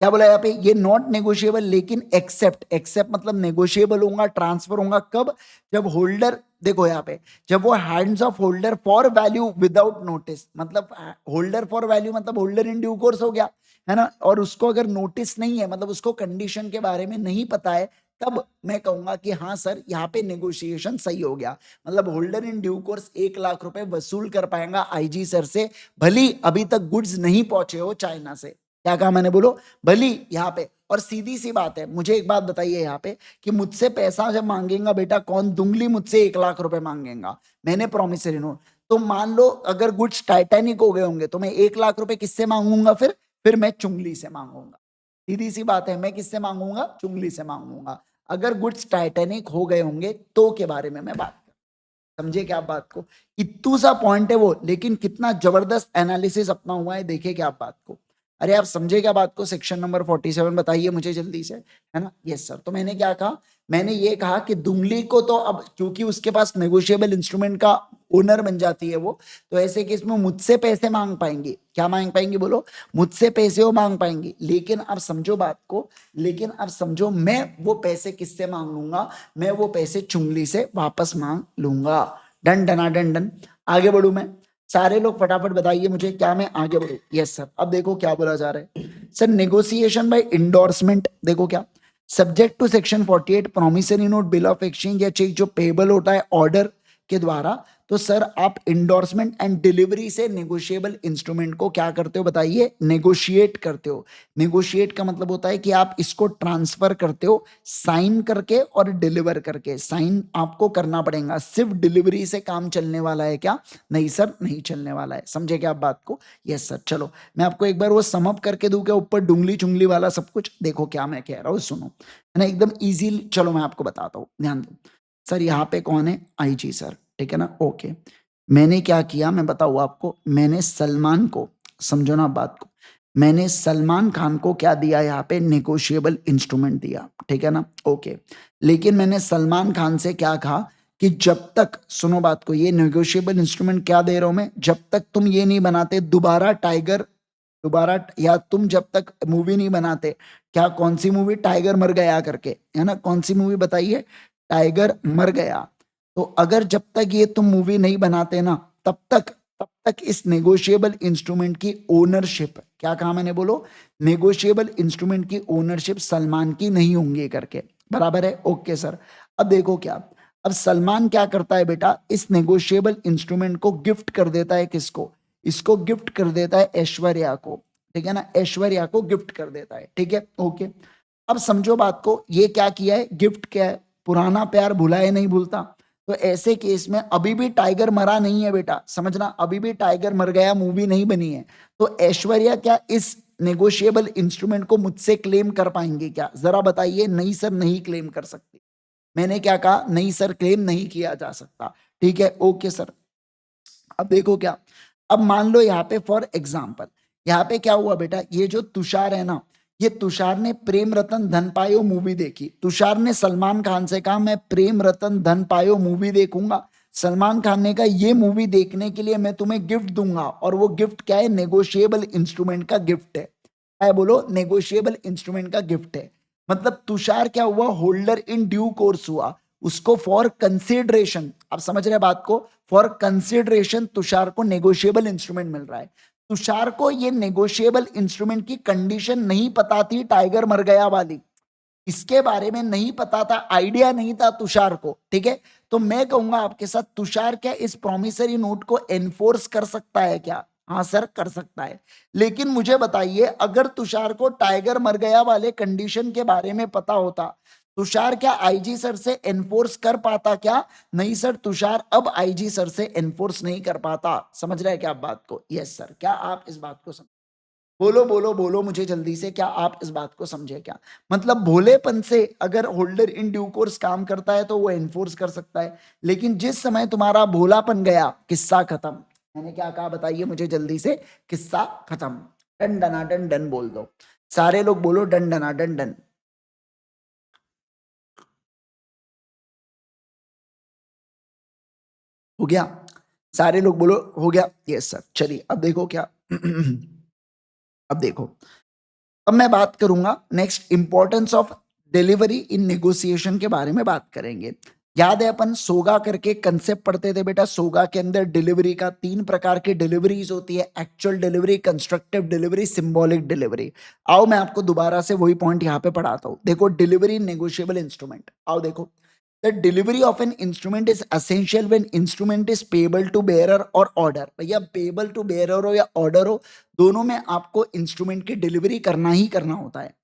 क्या बोला यहाँ पे, ये नॉट नेगोशिएबल लेकिन एक्सेप्ट, एक्सेप्ट मतलब नेगोशिएबल होगा, ट्रांसफर होगा कब? जब होल्डर, देखो यहाँ पे, जब वो hands of holder for value without notice, मतलब होल्डर फॉर वैल्यू मतलब होल्डर इन ड्यू कोर्स हो गया है ना, और उसको अगर नोटिस नहीं है, मतलब उसको कंडीशन के बारे में नहीं पता है, तब मैं कहूंगा कि हाँ सर यहाँ पे नेगोशिएशन सही हो गया। मतलब holder in due course 1 lakh रुपए वसूल कर पाएगा आईजी सर से, भली अभी तक गुड्स नहीं पहुंचे हो चाइना से। क्या कहा मैंने? बोलो, भली यहाँ पे। और सीधी सी बात है, मुझे एक बात बताइए यहाँ पे कि मुझसे पैसा जब मांगेगा बेटा कौन? दुंगली मुझसे 1 लाख रुपए मांगेगा, मैंने प्रॉमिसरी नोट। तो मान लो अगर गुड्स टाइटैनिक हो गए होंगे तो मैं 1 लाख रुपए किससे मांगूंगा? फिर मैं चुंगली से मांगूंगा। सीधी सी बात है, मैं किससे मांगूंगा? चुंगली से मांगूंगा। अगर गुड्स टाइटैनिक हो गए होंगे तो के बारे में मैं बात कर, समझे क्या आप बात को? इतू सा पॉइंट है वो, लेकिन कितना जबरदस्त एनालिसिस अपना हुआ है, देखे क्या आप बात को? अरे आप समझे क्या बात को? सेक्शन नंबर 47 बताइए मुझे जल्दी से, है ना? Yes sir. तो मैंने क्या कहा? मैंने ये कहा कि दुंगली को तो अब क्योंकि उसके पास नेगोशिएबल इंस्ट्रूमेंट का ओनर बन जाती है वो, तो ऐसे केस में मुझसे पैसे मांग पाएंगे। क्या मांग पाएंगे? बोलो, मुझसे पैसे वो मांग पाएंगे। लेकिन अब समझो बात को, लेकिन अब समझो, मैं वो पैसे किससे मांग लूंगा? मैं वो पैसे चुंगली से वापस मांग लूंगा। डन डना डन डन। आगे बढ़ू मैं? सारे लोग फटाफट बताइए मुझे, क्या मैं आगे बढ़ू? Yes sir. अब देखो क्या बोला जा रहा है सर, नेगोशिएशन बाय इंडोर्समेंट। देखो क्या, subject to section 48 promissory note, bill of exchange या चेक जो पेबल होता है ऑर्डर के द्वारा, तो सर आप इंडोर्समेंट एंड डिलीवरी से नेगोशिएबल इंस्ट्रूमेंट को क्या करते हो? बताइए, नेगोशिएट करते हो। नेगोशिएट का मतलब होता है कि आप इसको ट्रांसफर करते हो साइन करके और डिलीवर करके। साइन आपको करना पड़ेगा, सिर्फ डिलीवरी से काम चलने वाला है क्या? नहीं सर, नहीं चलने वाला है। समझे क्या आप बात को? Yes sir. चलो मैं आपको एक बार वो सम अप करके दूं क्या, ऊपर डुंगली चुंगली वाला सब कुछ? देखो क्या मैं कह रहा हूँ, सुनो, है ना, एकदम इजी। चलो मैं आपको बताता हूँ, ध्यान दो सर। यहाँ पे कौन है? आईजी सर, ठीक है ना? ओके। मैंने क्या किया मैं बताऊँ आपको, मैंने सलमान को, समझो ना बात को, मैंने सलमान खान को क्या दिया? यहाँ पे नेगोशिएबल इंस्ट्रूमेंट दिया, ठीक है ना? ओके। लेकिन मैंने सलमान खान से क्या कहा कि जब तक, सुनो बात को, ये नेगोशिएबल इंस्ट्रूमेंट क्या दे रहा हूं मैं, जब तक तुम ये नहीं बनाते दोबारा टाइगर, दोबारा, या तुम जब तक मूवी नहीं बनाते, क्या कौन सी मूवी? टाइगर मर गया करके, है ना? कौन सी मूवी बताइए? टाइगर मर गया। तो अगर जब तक ये तुम मूवी नहीं बनाते ना, तब तक इस नेगोशिएबल इंस्ट्रूमेंट की ओनरशिप, क्या कहा मैंने? बोलो, नेगोशिएबल इंस्ट्रूमेंट की ओनरशिप सलमान की नहीं होंगी करके। बराबर है? Okay sir. अब देखो क्या, अब सलमान क्या करता है बेटा, इस नेगोशिएबल इंस्ट्रूमेंट को गिफ्ट कर देता है। किसको? इसको गिफ्ट कर देता है ऐश्वर्या को, ठीक है ना? ऐश्वर्या को गिफ्ट कर देता है, ठीक है? ओके। अब समझो बात को, ये क्या किया है? गिफ्ट क्या है? पुराना प्यार भुलाए नहीं भूलता। तो ऐसे केस में अभी भी टाइगर मरा नहीं है बेटा, समझना, अभी भी टाइगर मर गया मूवी नहीं बनी है। तो ऐश्वर्या क्या इस नेगोशिएबल इंस्ट्रूमेंट को मुझसे क्लेम कर पाएंगे क्या? जरा बताइए। नहीं सर, नहीं क्लेम कर सकती। मैंने क्या कहा? नहीं सर, क्लेम नहीं किया जा सकता। ठीक है, ओके सर। अब देखो क्या, अब मान लो यहाँ पे फॉर एग्जाम्पल, यहाँ पे क्या हुआ बेटा, ये जो तुषार है ना, ये तुषार ने प्रेम रतन धन पायो मूवी देखी। तुषार ने सलमान खान से कहा मैं प्रेम रतन धन पायो मूवी देखूंगा। सलमान खान ने कहा ये मूवी देखने के लिए मैं तुम्हें गिफ्ट दूंगा, और वो गिफ्ट क्या है? नेगोशिएबल इंस्ट्रूमेंट का गिफ्ट है। क्या है? बोलो, नेगोशिएबल इंस्ट्रूमेंट का गिफ्ट है। मतलब तुषार क्या हुआ? होल्डर इन ड्यू कोर्स हुआ। उसको फॉर कंसिडरेशन, आप समझ रहे बात को, फॉर कंसिडरेशन तुषार को नेगोशिएबल इंस्ट्रूमेंट मिल रहा है। तुषार को ये नेगोशिएबल इंस्ट्रूमेंट की कंडीशन नहीं पता थी टाइगर मर गया वाली, इसके बारे में नहीं पता था, आइडिया नहीं था तुषार को, ठीक है, तो मैं कहूंगा आपके साथ, तुषार क्या इस प्रॉमिसरी नोट को एनफोर्स कर सकता है क्या? हाँ सर, कर सकता है। लेकिन मुझे बताइए, अगर तुषार को टाइगर मर गया वाले कंडीशन के बारे में पता होता, तुषार क्या आईजी सर से एनफोर्स कर पाता क्या? नहीं सर, तुषार अब आईजी सर से एनफोर्स नहीं कर पाता। समझ रहे हैं क्या आप बात को? Yes sir. क्या आप इस बात को समझ, बोलो बोलो बोलो मुझे जल्दी से, क्या आप इस बात को समझे क्या? मतलब भोलेपन से अगर होल्डर इन ड्यू कोर्स काम करता है तो वो एनफोर्स कर सकता है, लेकिन जिस समय तुम्हारा भोलापन गया, किस्सा खत्म। मैंने क्या कहा बताइए मुझे जल्दी से? किस्सा खत्म। डन डना डन डन बोल दो, सारे लोग बोलो डन डना डन डन। हो गया? सारे लोग बोलो हो गया। Yes sir. चलिए अब देखो क्या अब देखो, अब मैं बात करूंगा next, importance of delivery in negotiation के बारे में बात करेंगे। याद है अपन सोगा करके कंसेप्ट पढ़ते थे बेटा, सोगा के अंदर डिलीवरी का 3 प्रकार की डिलीवरीज होती है, actual delivery, constructive delivery, symbolic delivery. आओ मैं आपको दोबारा से वही पॉइंट यहां पे पढ़ाता हूं। देखो डिलीवरी नेगोशिएबल इंस्ट्रूमेंट, आओ देखो, the delivery of an instrument is essential when instrument is payable to bearer or order। भैया payable to bearer हो या order हो, दोनों में आपको इंस्ट्रूमेंट की डिलीवरी करना ही करना होता है।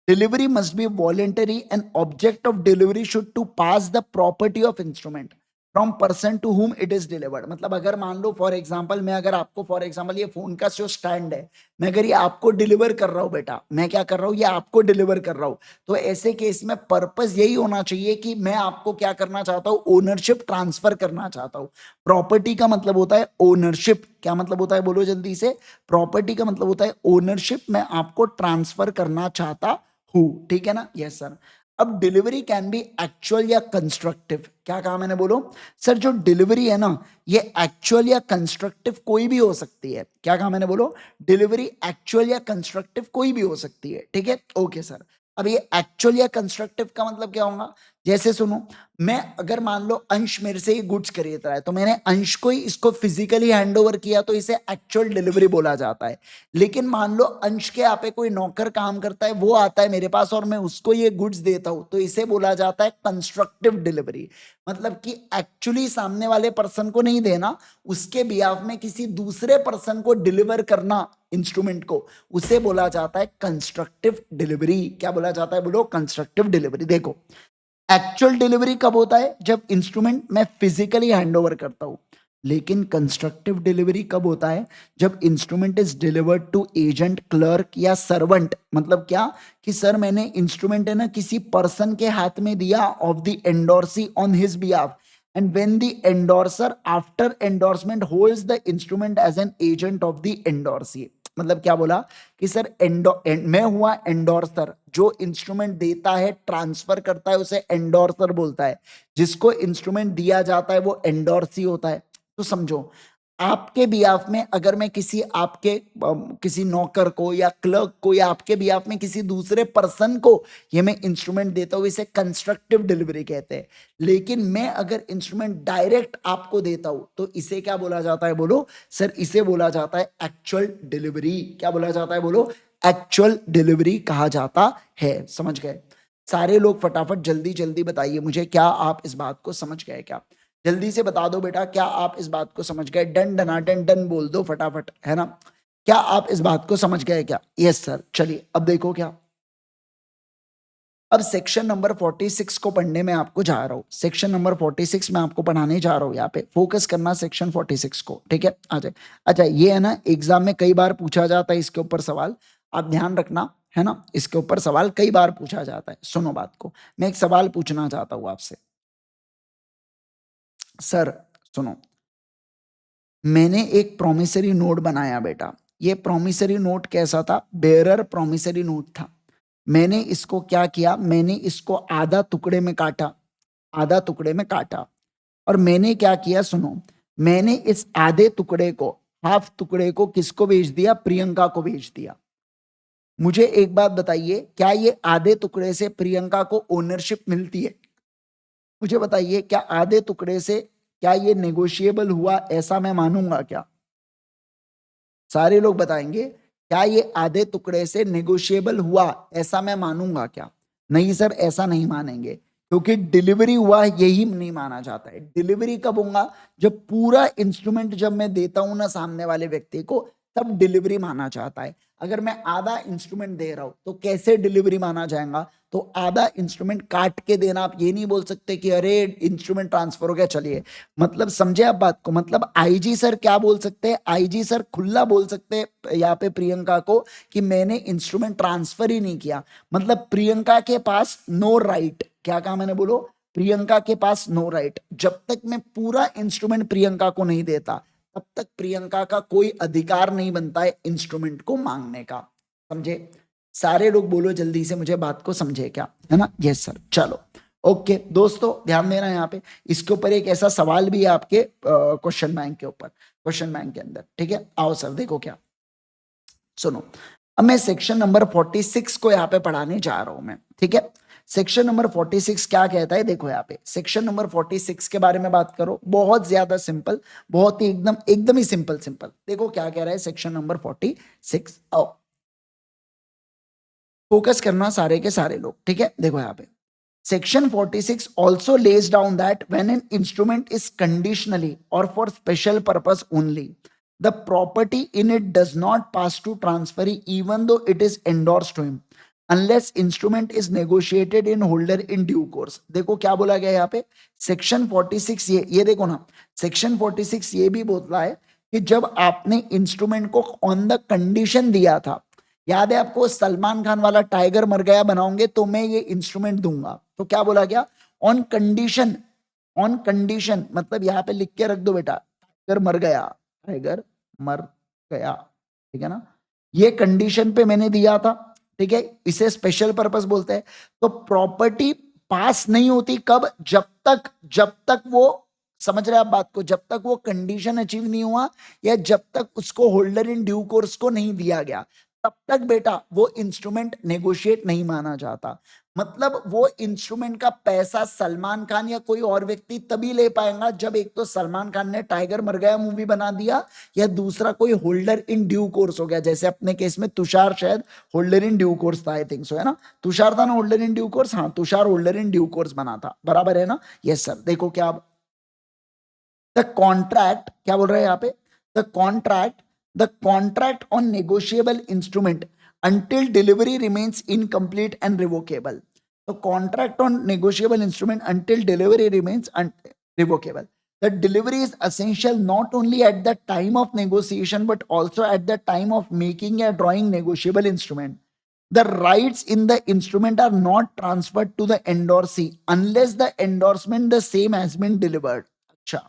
Delivery must be voluntary and object of delivery should to pass the property of instrument from person to whom it is delivered। मतलब अगर मान लो फॉर एग्जांपल, मैं अगर आपको फॉर एग्जांपल ये फोन का जो स्टैंड है, मैं अगर ये आपको डिलीवर कर रहा हूं बेटा, मैं क्या कर रहा हूं, ये आपको डिलीवर कर रहा हूं, तो ऐसे केस में पर्पस यही होना चाहिए कि मैं आपको क्या करना चाहता हूं, ओनरशिप ट्रांसफर करना चाहता हूं। प्रॉपर्टी का मतलब होता है ओनरशिप। क्या मतलब होता है बोलो जल्दी से? प्रॉपर्टी का मतलब होता है ओनरशिप, मैं आपको ट्रांसफर करना चाहता हूं, ठीक है ना? Yes sir. अब डिलीवरी कैन बी एक्चुअल या कंस्ट्रक्टिव। क्या कहा मैंने बोलो? सर जो डिलीवरी है ना, ये एक्चुअल या कंस्ट्रक्टिव कोई भी हो सकती है। क्या कहा मैंने बोलो? डिलीवरी एक्चुअल या कंस्ट्रक्टिव कोई भी हो सकती है, ठीक है, ओके सर। अब ये एक्चुअल या कंस्ट्रक्टिव का मतलब क्या होगा? जैसे सुनो, मैं अगर मान लो अंश मेरे से ये गुड्स खरीद रहा है, तो मैंने अंश को ही इसको फिजिकली हैंड ओवर किया, तो इसे एक्चुअल डिलीवरी बोला जाता है। लेकिन मान लो अंश के यहाँ पे कोई नौकर काम करता है, वो आता है मेरे पास और मैं उसको ये गुड्स देता हूं, तो इसे बोला जाता है कंस्ट्रक्टिव डिलीवरी। मतलब कि एक्चुअली सामने वाले पर्सन को नहीं देना, उसके बिहाफ में किसी दूसरे पर्सन को डिलीवर करना इंस्ट्रूमेंट को, उसे बोला जाता है कंस्ट्रक्टिव डिलीवरी। क्या बोला जाता है बोलो? Constructive delivery. देखो एक्चुअल डिलीवरी कब होता है? जब इंस्ट्रूमेंट मैं फिजिकली हैंड ओवर करता हूं। लेकिन कंस्ट्रक्टिव डिलीवरी कब होता है? जब instrument is delivered to agent, clerk या सर्वेंट। मतलब क्या कि सर मैंने इंस्ट्रूमेंट है ना किसी पर्सन के हाथ में दिया of the endorsee on his behalf, and when the endorser after endorsement holds the instrument as an agent of the endorsee. मतलब क्या बोला कि सर मैं हुआ एंडोर्सर, जो इंस्ट्रूमेंट देता है ट्रांसफर करता है उसे एंडोर्सर बोलता है, जिसको इंस्ट्रूमेंट दिया जाता है वो एंडोर्सी होता है। तो समझो, आपके बिहाफ में अगर मैं किसी आपके किसी नौकर को या क्लर्क को या आपके बिहाफ में किसी दूसरे पर्सन को ये मैं इंस्ट्रूमेंट देता हूं, इसे कंस्ट्रक्टिव डिलीवरी कहते हैं। लेकिन मैं अगर इंस्ट्रूमेंट डायरेक्ट आपको देता हूं, तो इसे क्या बोला जाता है बोलो? सर इसे बोला जाता है एक्चुअल डिलीवरी। क्या बोला जाता है बोलो? एक्चुअल डिलीवरी कहा जाता है। समझ गए? सारे लोग फटाफट जल्दी जल्दी बताइए मुझे, क्या आप इस बात को समझ गए क्या? जल्दी से बता दो बेटा, क्या आप इस बात को समझ गए? डन डना डन डन बोल दो फटाफट, है ना? क्या आप इस बात को समझ गए क्या? Yes sir. चलिए अब देखो क्या, अब सेक्शन नंबर 46 को पढ़ने में आपको जा रहा हूं। सेक्शन नंबर 46 में आपको पढ़ाने जा रहा हूं, यहाँ पे फोकस करना सेक्शन 46 को, ठीक है? आ जाए। अच्छा ये है ना, एग्जाम में कई बार पूछा जाता है इसके ऊपर सवाल, आप ध्यान रखना, है ना? इसके ऊपर सवाल कई बार पूछा जाता है। सुनो बात को, मैं एक सवाल पूछना चाहता हूं आपसे। सर सुनो, मैंने एक प्रोमिसरी नोट बनाया बेटा। ये प्रोमिसरी नोट कैसा था? बेरर प्रोमिसरी नोट था। मैंने इसको क्या किया, मैंने इसको आधा टुकड़े में काटा, आधा टुकड़े में काटा। और मैंने क्या किया सुनो, मैंने इस आधे टुकड़े को, हाफ टुकड़े को किसको भेज दिया? प्रियंका को भेज दिया। मुझे एक बात बताइए, क्या ये आधे टुकड़े से प्रियंका को ओनरशिप मिलती है? मुझे बताइए, क्या आधे टुकड़े से क्या ये नेगोशिएबल हुआ, ऐसा मैं मानूंगा क्या? सारे लोग बताएंगे क्या ये आधे टुकड़े से नेगोशिएबल हुआ, ऐसा मैं मानूंगा क्या? नहीं सर ऐसा नहीं मानेंगे, क्योंकि डिलीवरी हुआ यही नहीं माना जाता है। डिलीवरी कब होगा, जब पूरा इंस्ट्रूमेंट जब मैं देता हूं ना सामने वाले व्यक्ति को, तब डिलीवरी माना जाता है। अगर मैं आधा इंस्ट्रूमेंट दे रहा हूं तो कैसे डिलीवरी माना जाएगा, तो आधा इंस्ट्रूमेंट काट के देना। आप ये नहीं बोल सकते कि अरे इंस्ट्रूमेंट ट्रांसफर हो गया चलिए, मतलब समझे आप बात को। मतलब आईजी सर क्या बोल सकते हैं, आईजी सर खुला बोल सकते हैं यहाँ पे प्रियंका को कि मैंने इंस्ट्रूमेंट ट्रांसफर ही नहीं किया। मतलब प्रियंका के पास नो राइट, क्या कहा मैंने, बोलो, प्रियंका के पास नो राइट। जब तक मैं पूरा इंस्ट्रूमेंट प्रियंका को नहीं देता तब तक प्रियंका का कोई अधिकार नहीं बनता है इंस्ट्रूमेंट को मांगने का। समझे? सारे लोग बोलो जल्दी से, मुझे बात को समझे क्या, है ना? यस सर, चलो ओके दोस्तों, ध्यान देना यहाँ पे। इसके ऊपर एक ऐसा सवाल भी है आपके क्वेश्चन बैंक के ऊपर, क्वेश्चन बैंक के अंदर, ठीक है? आओ सर देखो क्या, सुनो। अब मैं सेक्शन नंबर 46 को यहाँ पे पढ़ाने जा रहा हूं मैं, ठीक है? सेक्शन नंबर 46 क्या कहता है, देखो यहाँ पे सेक्शन नंबर 46 के बारे में बात करो। बहुत ज्यादा सिंपल, बहुत ही एकदम एकदम ही सिंपल सिंपल। देखो क्या कह रहा है सेक्शन नंबर 46। आओ फोकस करना सारे के सारे लोग, ठीक है? देखो यहाँ पे section 46 also lays down that when an instrument is conditionally or for special purpose only, the property in it does not pass to transferee even though it is endorsed to him unless instrument is negotiated in holder in due course। देखो क्या बोला गया यहाँ पे, section 46 ये देखो ना, section 46 ये भी बोलता है कि जब आपने इंस्ट्रूमेंट को ऑन द कंडीशन दिया था, याद है आपको सलमान खान वाला टाइगर मर गया बनाओगे तो मैं ये इंस्ट्रूमेंट दूंगा, तो क्या बोला गया, ऑन कंडीशन। ऑन कंडीशन मतलब यहाँ पे लिख के रख दो बेटा, टाइगर मर गया, टाइगर मर गया, ठीक है ना? ये कंडीशन पे मैंने दिया था, ठीक है? इसे स्पेशल पर्पस बोलते हैं। तो प्रॉपर्टी पास नहीं होती कब, जब तक वो, समझ रहे आप बात को, जब तक वो कंडीशन अचीव नहीं हुआ या जब तक उसको होल्डर इन ड्यू कोर्स को नहीं दिया गया, तब तक बेटा वो इंस्ट्रूमेंट नेगोशिएट नहीं माना जाता। मतलब वो इंस्ट्रूमेंट का पैसा सलमान खान या कोई और व्यक्ति तभी ले पाएगा जब एक तो सलमान खान ने टाइगर मर गया मूवी बना दिया, या दूसरा कोई होल्डर इन ड्यू कोर्स हो गया। जैसे अपने केस में तुषार शायद होल्डर इन ड्यू कोर्स था, आई थिंक सो, है ना? तुषार था ना होल्डर इन ड्यू कोर्स, हाँ Tushar holder in due course बना था, बराबर है ना? Yes sir. देखो क्या द कॉन्ट्रैक्ट क्या बोल रहा है यहाँ पे, the contract on negotiable instrument until delivery remains incomplete and revocable। So contract on negotiable instrument until delivery remains revocable। The delivery is essential not only at the time of negotiation but also at the time of making a drawing negotiable instrument। The rights in the instrument are not transferred to the endorsee unless the endorsement the same has been delivered। अच्छा,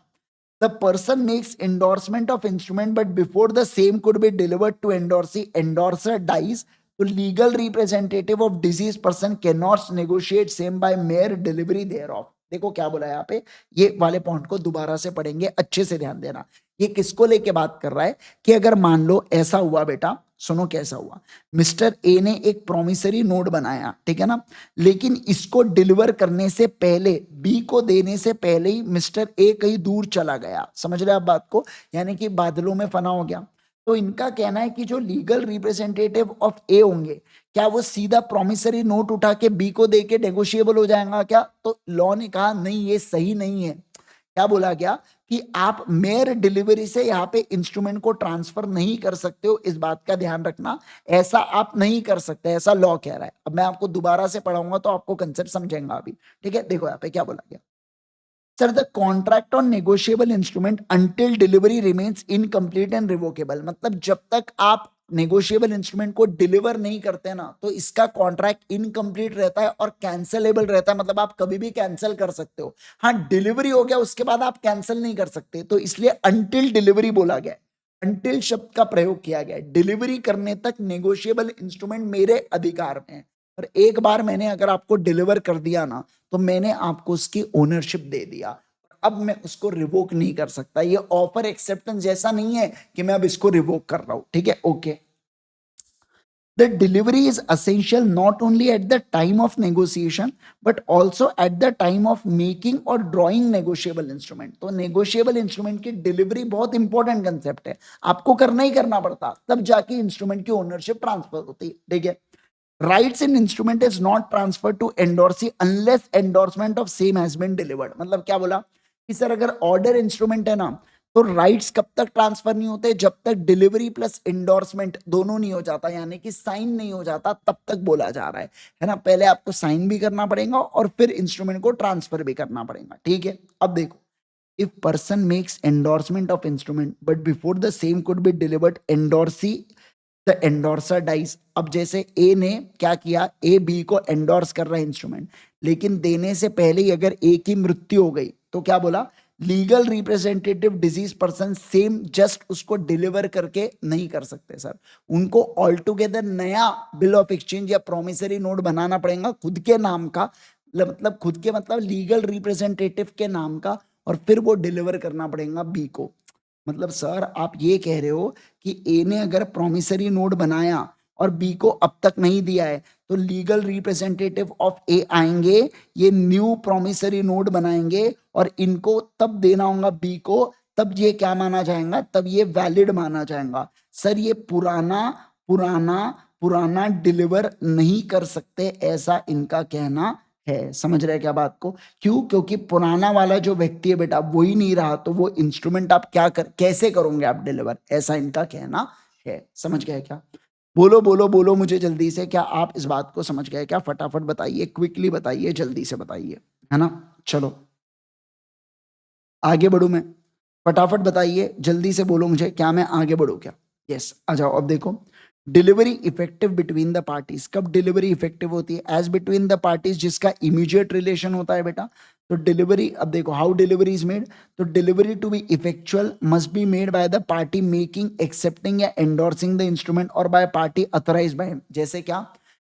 the person makes endorsement of instrument but before the same could be delivered to endorsee, endorser dies, तो legal representative of deceased person cannot negotiate same by mere delivery thereof। देखो क्या बोला है यहाँ पे, ये वाले पॉइंट को दोबारा से पढ़ेंगे, अच्छे से ध्यान देना। ये किसको लेके बात कर रहा है कि अगर मान लो ऐसा हुआ बेटा, सुनो कैसा हुआ, मिस्टर ए ने एक प्रोमिसरी नोट बनाया, ठीक है ना? लेकिन इसको डिलीवर करने से पहले, बी को देने से पहले ही मिस्टर ए कहीं दूर चला गया। समझ रहे आप बात को, यानी कि बादलों में फना हो गया। तो इनका कहना है कि जो लीगल रिप्रेजेंटेटिव ऑफ ए होंगे, क्या वो सीधा प्रोमिसरी नोट उठा के बी को दे के नेगोशिएबल हो जाएगा क्या? तो लॉ ने कहा नहीं, ये सही नहीं है। क्या बोला गया कि आप मेयर डिलीवरी से यहाँ पे इंस्ट्रूमेंट को ट्रांसफर नहीं कर सकते हो, इस बात का ध्यान रखना, ऐसा आप नहीं कर सकते, ऐसा लॉ कह रहा है। अब मैं आपको दोबारा से पढ़ाऊंगा तो आपको कंसेप्ट समझेंगे अभी, ठीक है? देखो यहाँ पे क्या बोला गया, sir the contract on negotiable instrument until delivery remains incomplete and revocable. मतलब जब तक आप नेगोशिएबल इंस्ट्रूमेंट को डिलीवर नहीं करते ना, तो इसका कॉन्ट्रैक्ट इनकम्प्लीट रहता है और कैंसलेबल रहता है। मतलब आप कभी भी कैंसिल कर सकते हो, हाँ डिलीवरी हो गया उसके बाद आप कैंसिल नहीं कर सकते, तो इसलिए अंटिल डिलीवरी बोला गया, अंटिल शब्द का प्रयोग किया गया। डिलीवरी करने तक नेगोशिएबल इंस्ट्रूमेंट मेरे अधिकार में है, और एक बार मैंने अगर आपको डिलीवर कर दिया ना, तो मैंने आपको उसकी ओनरशिप दे दिया, अब मैं उसको रिवोक नहीं कर सकता। ये ऑफर एक्सेप्टेंस जैसा नहीं है कि मैं अब इसको रिवोक कर रहा हूं, ठीक है? Okay, the delivery is essential not only at the time of negotiation but also at the time of making और ड्रॉइंग नेगोशिएबल इंस्ट्रूमेंट। तो नेगोशिएबल इंस्ट्रूमेंट की डिलीवरी बहुत इंपॉर्टेंट कंसेप्ट है, आपको करना ही करना पड़ता, तब जाके इंस्ट्रूमेंट की ओनरशिप ट्रांसफर होती है, ठीक है? Rights in instrument is not transfer to endorsee unless endorsement of same has been delivered. मतलब क्या बोला कि सर अगर ऑर्डर इंस्ट्रूमेंट है ना तो राइट्स कब तक ट्रांसफर नहीं होते, जब तक डिलीवरी प्लस एंडोर्समेंट दोनों नहीं हो जाता, यानी कि साइन नहीं हो जाता, तब तक बोला जा रहा है ना। पहले आपको साइन भी करना पड़ेगा और फिर इंस्ट्रूमेंट को ट्रांसफर भी करना पड़ेगा, ठीक है। अब देखो, if person makes endorsement of instrument but before the same could be delivered endorsee the endorser dies. अब जैसे ए ने क्या किया, ए बी को एंडोर्स कर रहा है इंस्ट्रूमेंट, लेकिन देने से पहले ही अगर ए की मृत्यु हो गई तो क्या बोला, legal representative disease person same just उसको डिलीवर करके नहीं कर सकते सर, उनको ऑल टुगेदर नया बिल ऑफ एक्सचेंज या प्रोमिसरी नोट बनाना पड़ेगा खुद के नाम का, मतलब खुद के मतलब लीगल रिप्रेजेंटेटिव के नाम का, और फिर वो डिलीवर करना पड़ेगा बी को। मतलब सर आप ये कह रहे हो कि ए ने अगर प्रोमिसरी नोट बनाया और बी को अब तक नहीं दिया है तो लीगल रिप्रेजेंटेटिव ऑफ ए आएंगे, ये न्यू प्रोमिसरी नोट बनाएंगे और इनको तब देना होगा बी को, तब ये क्या माना जाएगा, तब ये वैलिड माना जाएगा। सर ये पुराना पुराना पुराना डिलीवर नहीं कर सकते, ऐसा इनका कहना है। समझ रहे क्या बात को? क्यों? क्योंकि पुराना वाला जो व्यक्ति है बेटा वो ही नहीं रहा, तो वो इंस्ट्रूमेंट आप कैसे करोगे आप डिलीवर, ऐसा इनका कहना है। समझ गए क्या? बोलो बोलो बोलो मुझे जल्दी से, क्या आप इस बात को समझ गए क्या? फटाफट बताइए, क्विकली बताइए, जल्दी से बताइए, है ना। चलो आगे बढ़ू मैं, फटाफट बताइए, जल्दी से बोलो मुझे, क्या मैं आगे बढ़ू क्या? यस, आ जाओ। अब देखो, delivery effective between the parties, कब डिलीवरी इफेक्टिव होती है? एज बिटवीन द पार्टीज जिसका इमीडिएट रिलेशन होता है बेटा, तो डिलीवरी, अब देखो हाउ डिलीवरी इज मेड, तो delivery to be effectual must be made by the party making accepting या एंडोर्सिंग द इंस्ट्रूमेंट और by party authorize by him. जैसे क्या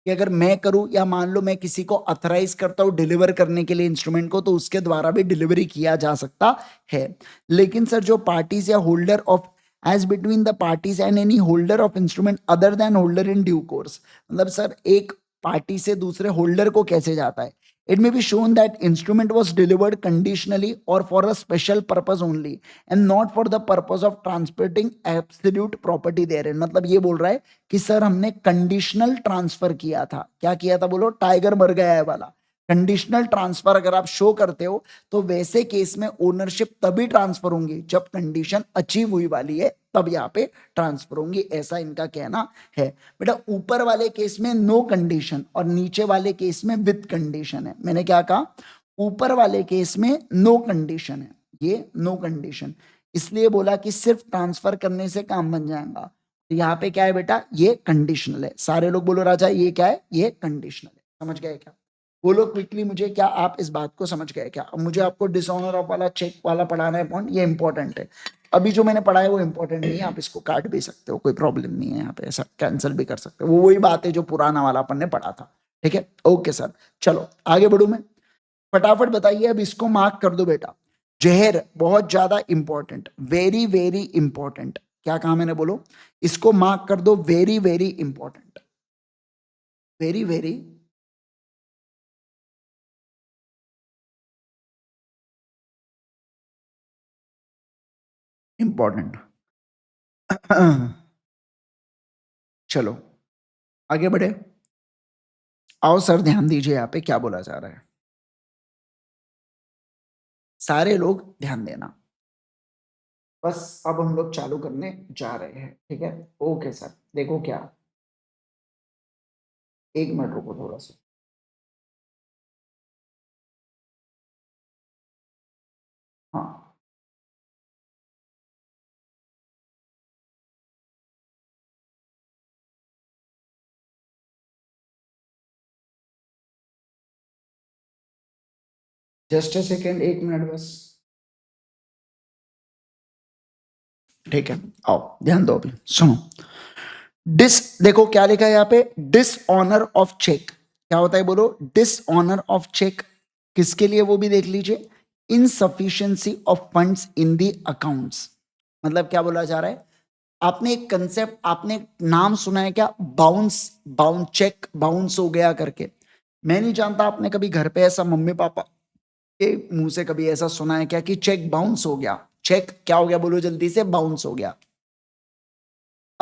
कि अगर मैं करूं या मान लो मैं किसी को अथराइज करता हूं डिलीवर करने के लिए इंस्ट्रूमेंट को, तो उसके द्वारा भी डिलीवरी किया जा सकता है। लेकिन सर जो पार्टीज या holder of, as between the parties and any holder of instrument other than holder in due course, मतलब सर एक पार्टी से दूसरे होल्डर को कैसे जाता है, it may be shown that instrument was delivered conditionally और for a special purpose only and not for the purpose of transporting absolute property there. मतलब ये बोल रहा है कि सर हमने कंडीशनल ट्रांसफर किया था। क्या किया था बोलो? टाइगर मर गया है वाला कंडीशनल ट्रांसफर अगर आप शो करते हो तो वैसे केस में ओनरशिप तभी ट्रांसफर होंगी जब कंडीशन अचीव हुई वाली है, तब यहाँ पे ट्रांसफर होंगी, ऐसा इनका कहना है। बेटा ऊपर वाले केस में नो कंडीशन और नीचे वाले केस में विद कंडीशन है। मैंने क्या कहा? ऊपर वाले केस में नो कंडीशन है, ये नो कंडीशन, इसलिए बोला कि सिर्फ ट्रांसफर करने से काम बन जाएगा। तो यहाँ पे क्या है बेटा? ये कंडीशनल है। सारे लोग बोलो राजा ये क्या है? ये कंडीशनल है। समझ गए क्या? बोलो क्विकली मुझे, क्या आप इस बात को समझ गए क्या? अब मुझे आपको डिसऑनर ऑफ वाला चेक वाला पढ़ाना है पॉइंट, ये इंपॉर्टेंट है। अभी जो मैंने पढ़ा है वो इंपॉर्टेंट नहीं है, आप इसको काट भी सकते हो, कोई प्रॉब्लम नहीं है, यहाँ पे ऐसा कैंसिल भी कर सकते हो, वो वही बात है जो पुराना वाला अपन ने पढ़ा था। ठीक है, ओके सर। चलो आगे बढ़ू मैं, फटाफट बताइए। अब इसको मार्क कर दो बेटा, जहर बहुत ज्यादा इंपॉर्टेंट, वेरी वेरी इंपॉर्टेंट। क्या कहा मैंने? बोलो, इसको मार्क कर दो, very very important, very very important. चलो आगे बढ़े, आओ सर ध्यान दीजिए यहाँ पे क्या बोला जा रहा है, सारे लोग ध्यान देना। बस अब हम लोग चालू करने जा रहे हैं, ठीक है। ओके सर, देखो क्या, एक मिनट रुको थोड़ा सा। हाँ, जस्ट अ सेकेंड, एक मिनट बस। ठीक है, आओ ध्यान दो, अभी सुनो। डिस, देखो क्या लिखा है यहाँ पे, डिसऑनर ऑफ चेक। क्या होता है बोलो? डिसऑनर ऑफ चेक किसके लिए, वो भी देख लीजिए। Insufficiency of funds in the accounts, मतलब क्या बोला जा रहा है? आपने एक कंसेप्ट, आपने एक नाम सुना है क्या? बाउंस, बाउंस चेक बाउंस हो गया करके। मैं नहीं जानता आपने कभी घर पे ऐसा मम्मी पापा के मुंह से कभी ऐसा सुना है क्या कि चेक बाउंस हो गया? चेक क्या हो गया बोलो जल्दी से? बाउंस हो गया।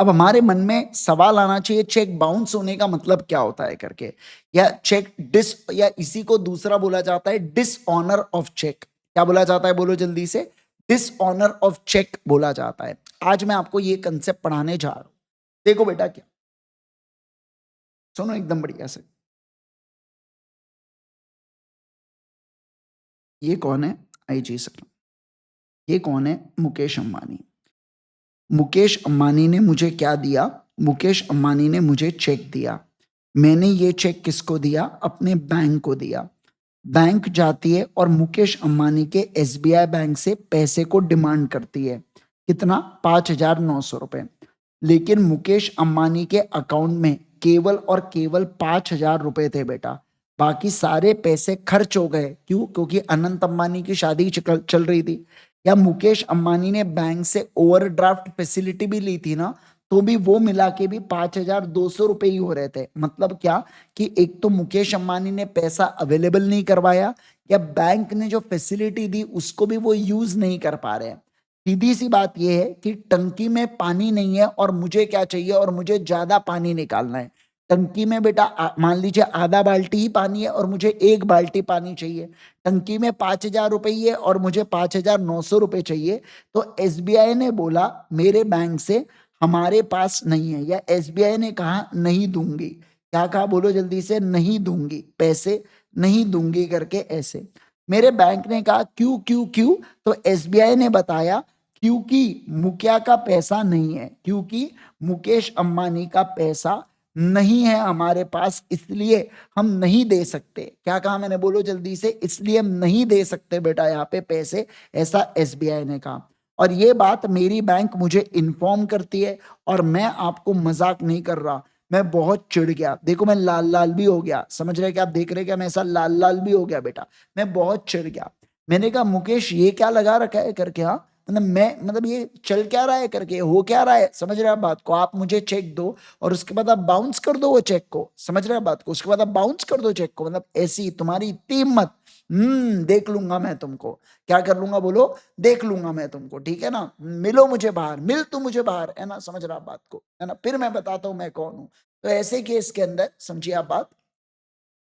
अब हमारे मन में सवाल आना चाहिए चेक बाउंस होने का मतलब क्या होता है करके, या चेक डिस, या इसी को दूसरा बोला जाता है डिसऑनर ऑफ चेक। क्या बोला जाता है, बोलो जल्दी से, डिसऑनर ऑफ चेक बोला जाता है। आज मैं आपको ये कंसेप्ट पढ़ाने जा रहा हूं। देखो बेटा, क्या सुनो एकदम बढ़िया से। ये कौन है, आई जी सर, ये कौन है, मुकेश अंबानी। मुकेश अंबानी ने मुझे क्या दिया, मुकेश अंबानी ने मुझे चेक दिया। मैंने ये चेक किसको दिया, अपने बैंक को दिया। बैंक जाती है और मुकेश अंबानी के एसबीआई बैंक से पैसे को डिमांड करती है। कितना, 5,900 रुपए। लेकिन मुकेश अंबानी के अकाउंट में केवल और केवल 5,000 रुपए थे बेटा। बाकी सारे पैसे खर्च हो गए। क्यों, क्योंकि अनंत अंबानी की शादी चल रही थी। या मुकेश अंबानी ने बैंक से ओवरड्राफ्ट फैसिलिटी भी ली थी ना, तो भी वो मिला के भी 5,200 रुपए ही हो रहे थे। मतलब क्या, कि एक तो मुकेश अंबानी ने पैसा अवेलेबल नहीं करवाया, या बैंक ने जो फैसिलिटी दी उसको भी वो यूज नहीं कर पा रहे हैं। सीधी सी बात यह है कि टंकी में पानी नहीं है और मुझे क्या चाहिए, और मुझे ज्यादा पानी निकालना है। टंकी में बेटा मान लीजिए आधा बाल्टी ही पानी है और मुझे 1 बाल्टी पानी चाहिए। टंकी में 5,000 रुपए ही है और मुझे 5,900 रुपए चाहिए। तो एसबीआई ने बोला मेरे बैंक से हमारे पास नहीं है, या एसबीआई ने कहा नहीं दूंगी। क्या कहा, बोलो जल्दी से, नहीं दूंगी, पैसे नहीं दूंगी करके ऐसे। मेरे बैंक ने कहा क्यों क्यों क्यों, तो एसबीआई ने बताया क्योंकि मुखिया का पैसा नहीं है, क्योंकि मुकेश अंबानी का पैसा नहीं है हमारे पास, इसलिए हम नहीं दे सकते। क्या कहा मैंने, बोलो जल्दी से, इसलिए हम नहीं दे सकते बेटा यहाँ पे पैसे, ऐसा एसबीआई ने कहा। और ये बात मेरी बैंक मुझे इन्फॉर्म करती है, और मैं आपको मजाक नहीं कर रहा, मैं बहुत चिढ़ गया। देखो मैं लाल लाल भी हो गया, समझ रहे क्या, आप देख रहे क्या, मैं ऐसा लाल लाल भी हो गया बेटा, मैं बहुत चिढ़ गया। मैंने कहा मुकेश ये क्या लगा रखा है करके, हाँ मतलब मैं, मतलब ये चल क्या रहा है करके, हो क्या रहा है, समझ रहे आप बात को। आप मुझे चेक दो और उसके बाद आप बाउंस कर दो वो चेक को, समझ रहे आप बात को, उसके बाद आप बाउंस कर दो चेक को, मतलब ऐसी तुम्हारी इतनी हिम्मत। देख लूंगा मैं तुमको, क्या कर लूंगा, बोलो, देख लूंगा मैं तुमको, ठीक है ना, मिलो मुझे बाहर, मिल तू मुझे बाहर, है ना, समझ रहा आप बात को, है ना, फिर मैं बताता हूं मैं कौन हूं। तो ऐसे केस के अंदर समझिए आप बात,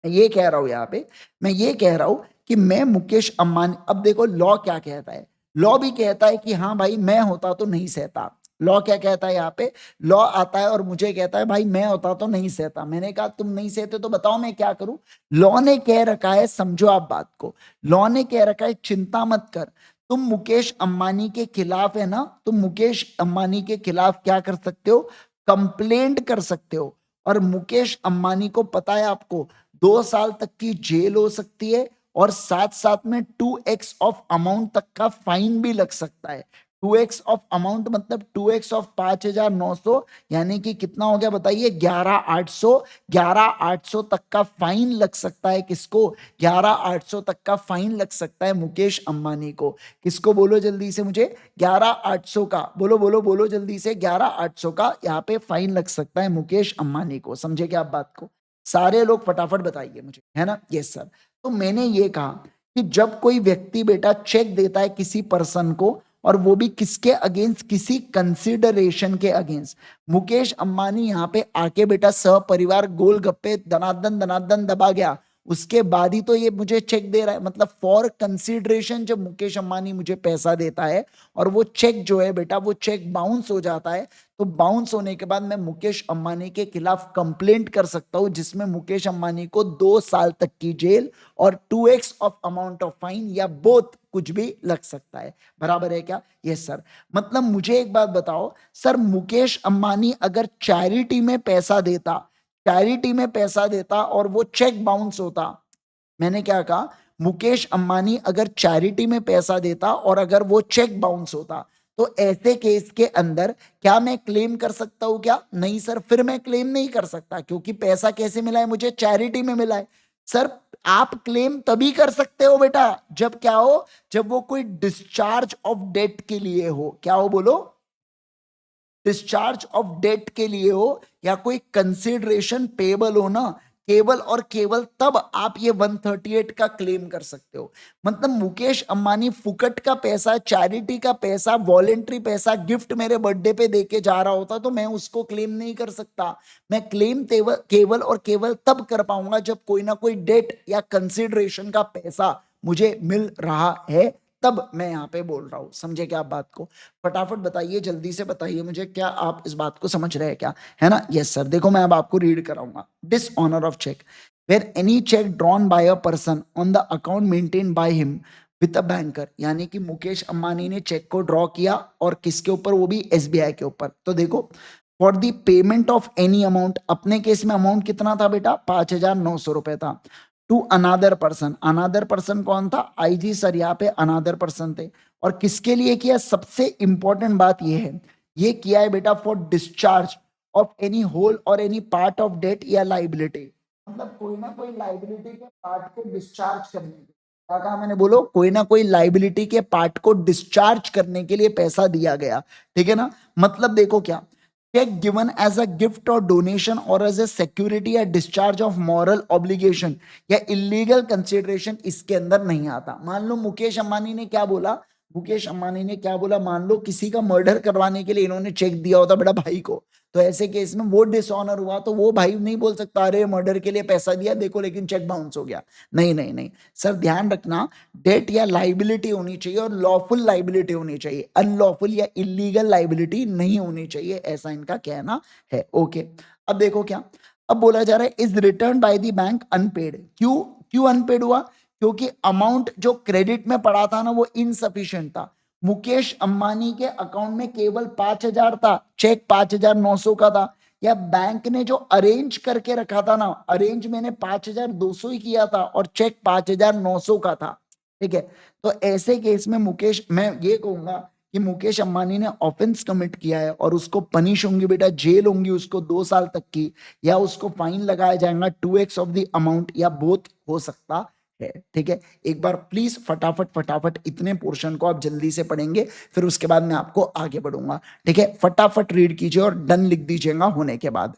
ये कह रहा हूं यहाँ पे, मैं ये कह रहा हूं कि मैं मुकेश अंबानी, अब देखो लॉ क्या कहता है, लॉ भी कहता है कि हाँ भाई मैं होता तो नहीं सहता। लॉ क्या कहता है यहाँ पे, लॉ आता है और मुझे कहता है भाई मैं होता तो नहीं सहता। मैंने कहा तुम नहीं सहते तो बताओ मैं क्या करूं। लॉ ने कह रखा है, समझो आप बात को, लॉ ने कह रखा है चिंता मत कर, तुम मुकेश अंबानी के खिलाफ, है ना, तुम मुकेश अंबानी के खिलाफ क्या कर सकते हो, कंप्लेंट कर सकते हो। और मुकेश अंबानी को पता है आपको 2 साल तक की जेल हो सकती है, और साथ साथ में 2x ऑफ अमाउंट तक का फाइन भी लग सकता है। 2x ऑफ अमाउंट मतलब 2x ऑफ 5,900, यानी कि कितना हो गया बताइए, 11,800। 11,800 तक का फाइन लग सकता है, किसको, 11,800 तक का फाइन लग सकता है मुकेश अंबानी को। किसको, बोलो जल्दी से मुझे, 11,800 का, बोलो बोलो बोलो जल्दी से, 11,800 का यहाँ पे फाइन लग सकता है मुकेश अंबानी को। समझे क्या आप बात को, सारे लोग फटाफट बताइए मुझे, है ना, यस सर। तो मैंने ये कहा कि जब कोई व्यक्ति बेटा चेक देता है किसी पर्सन को, और वो भी किसके अगेंस्ट, किसी कंसिडरेशन के अगेंस्ट। मुकेश अंबानी यहाँ पे आके बेटा सपरिवार गोलगप्पे दनादन दनादन दबा गया, उसके बाद ही तो ये मुझे चेक दे रहा है। मतलब फॉर कंसिडरेशन जब मुकेश अंबानी मुझे पैसा देता है, और वो चेक जो है बेटा, वो चेक बाउंस हो जाता है, तो बाउंस होने के बाद मैं मुकेश अंबानी के खिलाफ कंप्लेंट कर सकता हूं, जिसमें मुकेश अंबानी को 2 साल तक की जेल और 2x of amount of fine, या बोथ कुछ भी लग सकता है। बराबर है क्या, यस सर। मतलब मुझे एक बात बताओ सर, मुकेश अंबानी अगर चैरिटी में पैसा देता, चैरिटी में पैसा देता और वो चेक बाउंस होता, मैंने क्या कहा, मुकेश अंबानी अगर चैरिटी में पैसा देता और अगर वो चेक बाउंस होता, तो ऐसे केस के अंदर क्या मैं क्लेम कर सकता हूं, क्या नहीं सर, फिर मैं क्लेम नहीं कर सकता, क्योंकि पैसा कैसे मिला है मुझे, चैरिटी में मिला है। सर आप क्लेम तभी कर सकते हो बेटा जब क्या हो, जब वो कोई डिस्चार्ज ऑफ डेट के लिए हो। क्या हो बोलो, डिस्चार्ज ऑफ डेट के लिए हो, या कोई कंसिडरेशन पेबल हो ना, केवल और केवल तब आप ये 138 का क्लेम कर सकते हो। मतलब मुकेश अंबानी फुकट का पैसा, चैरिटी का पैसा, वॉलेंट्री पैसा गिफ्ट मेरे बर्थडे पे देके जा रहा होता तो मैं उसको क्लेम नहीं कर सकता। मैं क्लेम केवल और केवल तब कर पाऊंगा जब कोई ना कोई डेट या कंसिडरेशन का पैसा मुझे मिल रहा है, तब मैं यहां पे बोल रहा हूं। समझे क्या आप बात को? फटाफट बताइए, जल्दी से बताइए मुझे, क्या आप इस बात को समझ रहे हैं क्या? है ना? Yes sir. देखो मैं अब आपको रीड कराऊंगा। Dishonour of cheque, where any cheque drawn by a person on the account maintain by him with a banker, यानी कि मुकेश अंबानी ने चेक को ड्रॉ किया और किसके ऊपर? वो भी एसबीआई के ऊपर। तो देखो, for the payment of any amount, अपने केस में अमाउंट कितना था बेटा? 5,900 रुपए था। To another person, another person कौन था? आईजी सर, यहाँ पे अनादर पर्सन थे। और किसके लिए किया? सबसे इंपॉर्टेंट बात यह है, ये किया है बेटा for discharge of any whole और एनी पार्ट ऑफ डेट या लाइबिलिटी। मतलब कोई ना कोई लाइबिलिटी के पार्ट को डिस्चार्ज करने के, क्या कहा मैंने? बोलो, कोई ना कोई लाइबिलिटी के पार्ट को डिस्चार्ज करने के लिए पैसा दिया गया। ठीक है ना? मतलब देखो क्या, cheque given as a gift और डोनेशन और एज अ सिक्योरिटी या डिस्चार्ज ऑफ मॉरल ऑब्लिगेशन या इलीगल कंसिडरेशन इसके अंदर नहीं आता। मान लो मुकेश अंबानी ने क्या बोला, मुकेश अंबानी ने क्या बोला, मान लो किसी का मर्डर करवाने के लिए इन्होंने चेक दिया होता बड़ा भाई को, तो ऐसे केस में वो डिसऑनर हुआ तो वो भाई नहीं बोल सकता अरे मर्डर के लिए पैसा दिया देखो लेकिन चेक बाउंस हो गया। नहीं नहीं नहीं सर, ध्यान रखना, डेट या लाइबिलिटी होनी चाहिए और लॉफुल लाइबिलिटी होनी चाहिए, अनलॉफुल या इलीगल लाइबिलिटी नहीं होनी चाहिए, ऐसा इनका कहना है। ओके, अब देखो क्या, अब बोला जा रहा है is return by the bank unpaid. क्यों? क्यों अनपेड हुआ? क्योंकि अमाउंट जो क्रेडिट में पड़ा था ना वो इनसफिशिएंट था। मुकेश अंबानी के अकाउंट में केवल 5,000 था, चेक 5,900 का था, या बैंक ने जो अरेंज करके रखा था ना, अरेंज मैंने 5,200 ही किया था और चेक 5,900 का था। ठीक है, तो ऐसे केस में मुकेश, मैं ये कहूंगा कि मुकेश अंबानी ने ऑफेंस कमिट किया है और उसको पनिश होंगी बेटा, जेल होंगी उसको 2 साल तक की, या उसको फाइन लगाया जाएगा 2x ऑफ द अमाउंट, या बोथ हो सकता है। ठीक है, एक बार प्लीज फटाफट फटाफट इतने पोर्शन को आप जल्दी से पढ़ेंगे, फिर उसके बाद मैं आपको आगे बढ़ूंगा। ठीक है, फटाफट रीड कीजिए और डन लिख दीजिएगा होने के बाद।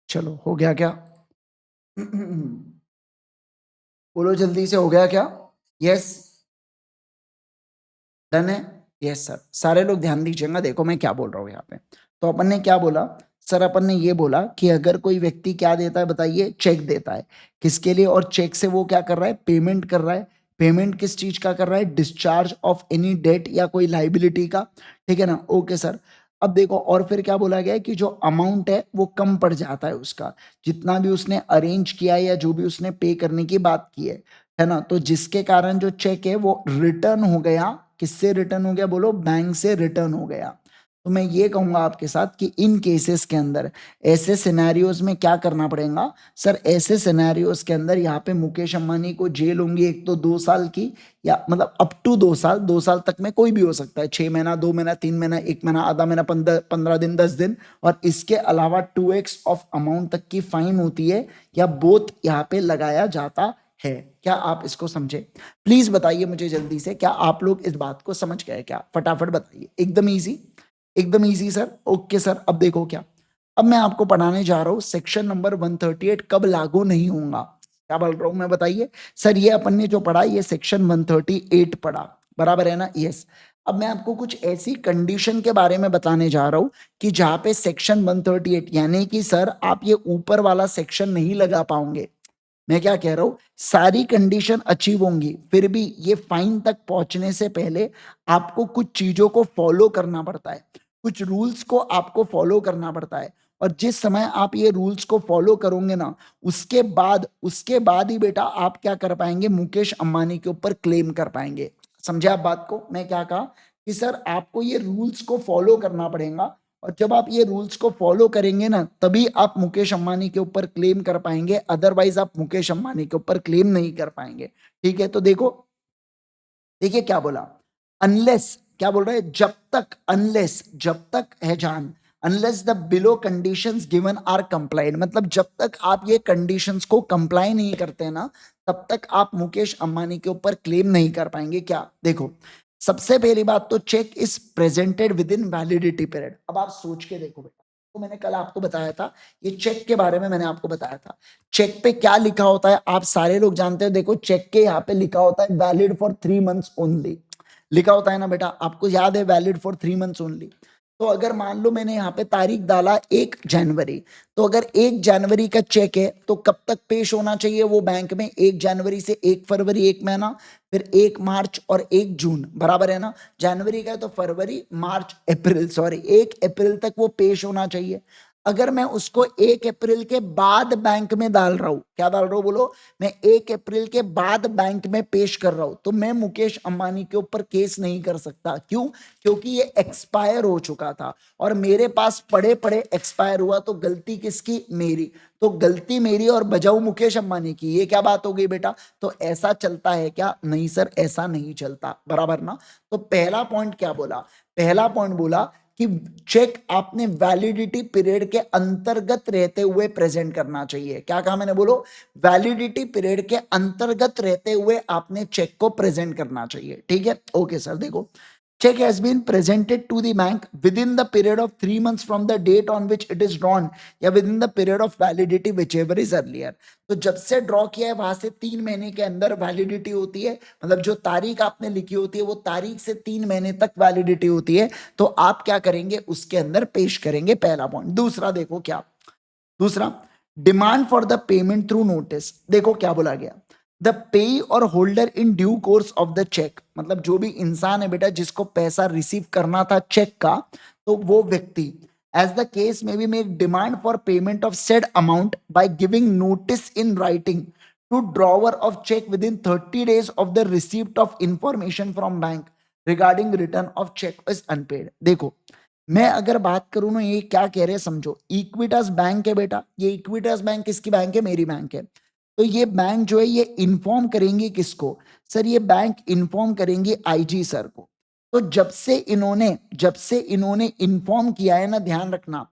चलो, हो गया क्या? बोलो जल्दी से, हो गया क्या? यस, डन है? Yes sir. सारे लोग ध्यान दीजिएगा, देखो मैं क्या बोल रहा हूँ यहाँ पे। तो अपन ने क्या बोला सर? अपन ने ये बोला कि अगर कोई व्यक्ति क्या देता है बताइए? चेक देता है। किसके लिए? और चेक से वो क्या कर रहा है? पेमेंट कर रहा है। पेमेंट किस चीज का कर रहा है? डिस्चार्ज ऑफ एनी डेट या कोई लाइबिलिटी का। ठीक है ना? Okay sir. अब देखो, और फिर क्या बोला गया है कि जो अमाउंट है वो कम पड़ जाता है उसका, जितना भी उसने अरेंज किया है या जो भी उसने पे करने की बात की है ना? तो जिसके कारण जो चेक है वो रिटर्न हो गया। किससे रिटर्न हो गया? बोलो, बैंक से रिटर्न हो गया। तो मैं ये कहूंगा आपके साथ कि इन केसेस के अंदर ऐसे सिनेरियोज में क्या करना पड़ेगा सर, ऐसे सिनेरियोज के अंदर यहाँ पे मुकेश अंबानी को जेल होंगी एक तो 2 साल की, या मतलब अप टू 2 साल, 2 साल तक में कोई भी हो सकता है, 6 महीना, 2 महीना, 3 महीना, 1 महीना, आधा महीना, 15 दिन, 10 दिन, और इसके अलावा 2x ऑफ अमाउंट तक की फाइन होती है, या बोथ यहाँ पे लगाया जाता है। क्या आप इसको समझे? प्लीज बताइए मुझे जल्दी से, क्या आप लोग इस बात को समझ गए? क्या फटाफट बताइए। एकदम इजी, एकदम इजी सर। ओके सर, अब देखो क्या, अब मैं आपको पढ़ाने जा रहा हूं सेक्शन नंबर 138 कब लागू नहीं होगा। क्या बोल रहा हूं मैं, बताइए सर। ये अपन ने जो पढ़ा ये सेक्शन 138 पढ़ा, बराबर है ना? यस। अब मैं आपको कुछ ऐसी कंडीशन के बारे में बताने जा रहा हूं कि जहां पे सेक्शन 138 यानी कि सर आप ये ऊपर वाला सेक्शन नहीं लगा पाओगे। मैं क्या कह रहा हूं, सारी कंडीशन अचीव होंगी, फिर भी ये फाइन तक पहुंचने से पहले आपको कुछ चीजों को फॉलो करना पड़ता है, कुछ रूल्स को आपको फॉलो करना पड़ता है। और जिस समय आप ये रूल्स को फॉलो करोगे ना, उसके बाद ही बेटा आप क्या कर पाएंगे, मुकेश अंबानी के ऊपर क्लेम कर पाएंगे। समझे आप बात को? मैं क्या कहा कि सर आपको ये रूल्स को फॉलो करना पड़ेगा, और जब आप ये रूल्स को फॉलो करेंगे ना, तभी आप मुकेश अंबानी के ऊपर क्लेम कर पाएंगे, अदरवाइज आप मुकेश अंबानी के ऊपर क्लेम नहीं कर पाएंगे। ठीक है, तो देखो, देखिए क्या बोला, अनलेस, क्या बोल रहा है, जब तक, अनलेस, जब तक है जान, unless the below conditions given are complied, मतलब जब तक आप ये कंडीशंस को कंप्लाई नहीं करते ना, तब तक आप मुकेश अंबानी के ऊपर क्लेम नहीं कर पाएंगे। क्या, देखो, सबसे पहली बात तो cheque is presented within validity period. अब आप सोच के देखो बेटा, तो मैंने कल आपको बताया था, ये चेक के बारे में मैंने आपको बताया था, चेक पे क्या लिखा होता है आप सारे लोग जानते हो। देखो चेक के यहाँ पे लिखा होता है वैलिड फॉर 3 मंथ्स ओनली, लिखा होता है ना बेटा, आपको याद है, वैलिड फॉर 3 मंथ्स ओनली। तो अगर मान लो मैंने यहाँ पे तारीख डाला 1 जनवरी, तो अगर 1 जनवरी का चेक है तो कब तक पेश होना चाहिए वो बैंक में, 1 जनवरी से 1 फरवरी, 1 महीना, फिर 1 मार्च और 1 जून, बराबर है ना? जनवरी का है तो फरवरी, मार्च, अप्रैल, सॉरी 1 अप्रैल तक वो पेश होना चाहिए। अगर मैं उसको 1 अप्रैल के बाद बैंक में डाल रहा हूं, क्या डाल रहा हूं बोलो, मैं 1 अप्रैल के बाद बैंक में पेश कर रहा हूं, तो मैं मुकेश अंबानी के ऊपर केस नहीं कर सकता। क्यों? क्योंकि ये एक्सपायर हो चुका था और मेरे पास पड़े पड़े एक्सपायर हुआ, तो गलती किसकी? मेरी। तो गलती मेरी और बजाऊ मुकेश अंबानी की, ये क्या बात हो गई बेटा? तो ऐसा चलता है क्या? नहीं सर, ऐसा नहीं चलता, बराबर ना? तो पहला पॉइंट क्या बोला? पहला पॉइंट बोला कि चेक आपने वैलिडिटी पीरियड के अंतर्गत रहते हुए प्रेजेंट करना चाहिए। क्या कहा मैंने, बोलो? वैलिडिटी पीरियड के अंतर्गत रहते हुए आपने चेक को प्रेजेंट करना चाहिए। ठीक है, ओके सर। देखो, check has been presented to the bank within the period of 3 months from the date on which it is drawn, या within the period of validity whichever is earlier। तो जब से draw किया है वहां से 3 महीने के अंदर वैलिडिटी होती है, मतलब जो तारीख आपने लिखी होती है वो तारीख से 3 महीने तक वैलिडिटी होती है। तो आप क्या करेंगे, उसके अंदर पेश करेंगे, पहला पॉइंट। दूसरा देखो क्या, दूसरा, demand for the payment through notice. देखो क्या बोला गया, द पेई और holder in due course of the cheque, मतलब जो भी इंसान है बेटा जिसको पैसा रिसीव करना था चेक का, तो वो व्यक्ति, एज द केस में B, make demand for payment of said amount by giving notice in writing to drawer of cheque within 30 days of the receipt of information from bank regarding return of cheque is unpaid. देखो, मैं अगर बात करूं ना, ये क्या कह रहे हैं समझो, इक्विटास बैंक है बेटा, ये इक्विटास बैंक किसकी बैंक है? मेरी बैंक है। तो ये बैंक जो है ये इन्फॉर्म करेंगे किसको? सर ये बैंक इन्फॉर्म करेंगे आईजी सर को। तो जब से इन्होंने इन्फॉर्म किया है ना, ध्यान रखना,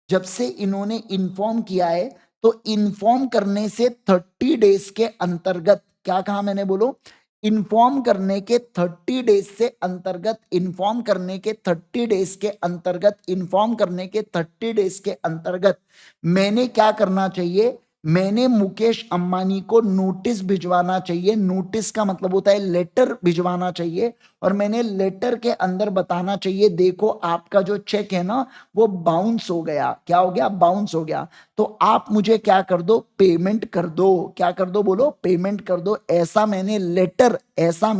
जब से इन्होंने इन्फॉर्म किया है, तो इन्फॉर्म करने से 30 डेज के अंतर्गत, क्या कहा मैंने, बोलो? इन्फॉर्म करने के 30 डेज से अंतर्गत, इन्फॉर्म करने के 30 डेज के अंतर्गत, इन्फॉर्म करने के 30 डेज के अंतर्गत मैंने क्या करना चाहिए? मैंने मुकेश अंबानी को नोटिस भिजवाना चाहिए। नोटिस का मतलब होता है लेटर भिजवाना चाहिए, और मैंने लेटर के अंदर बताना चाहिए, देखो आपका जो चेक है ना वो बाउंस हो गया। क्या हो गया? बाउंस हो गया। तो आप मुझे क्या कर दो? पेमेंट कर दो। क्या कर दो बोलो? पेमेंट कर दो। ऐसा मैंने लेटर, ऐसा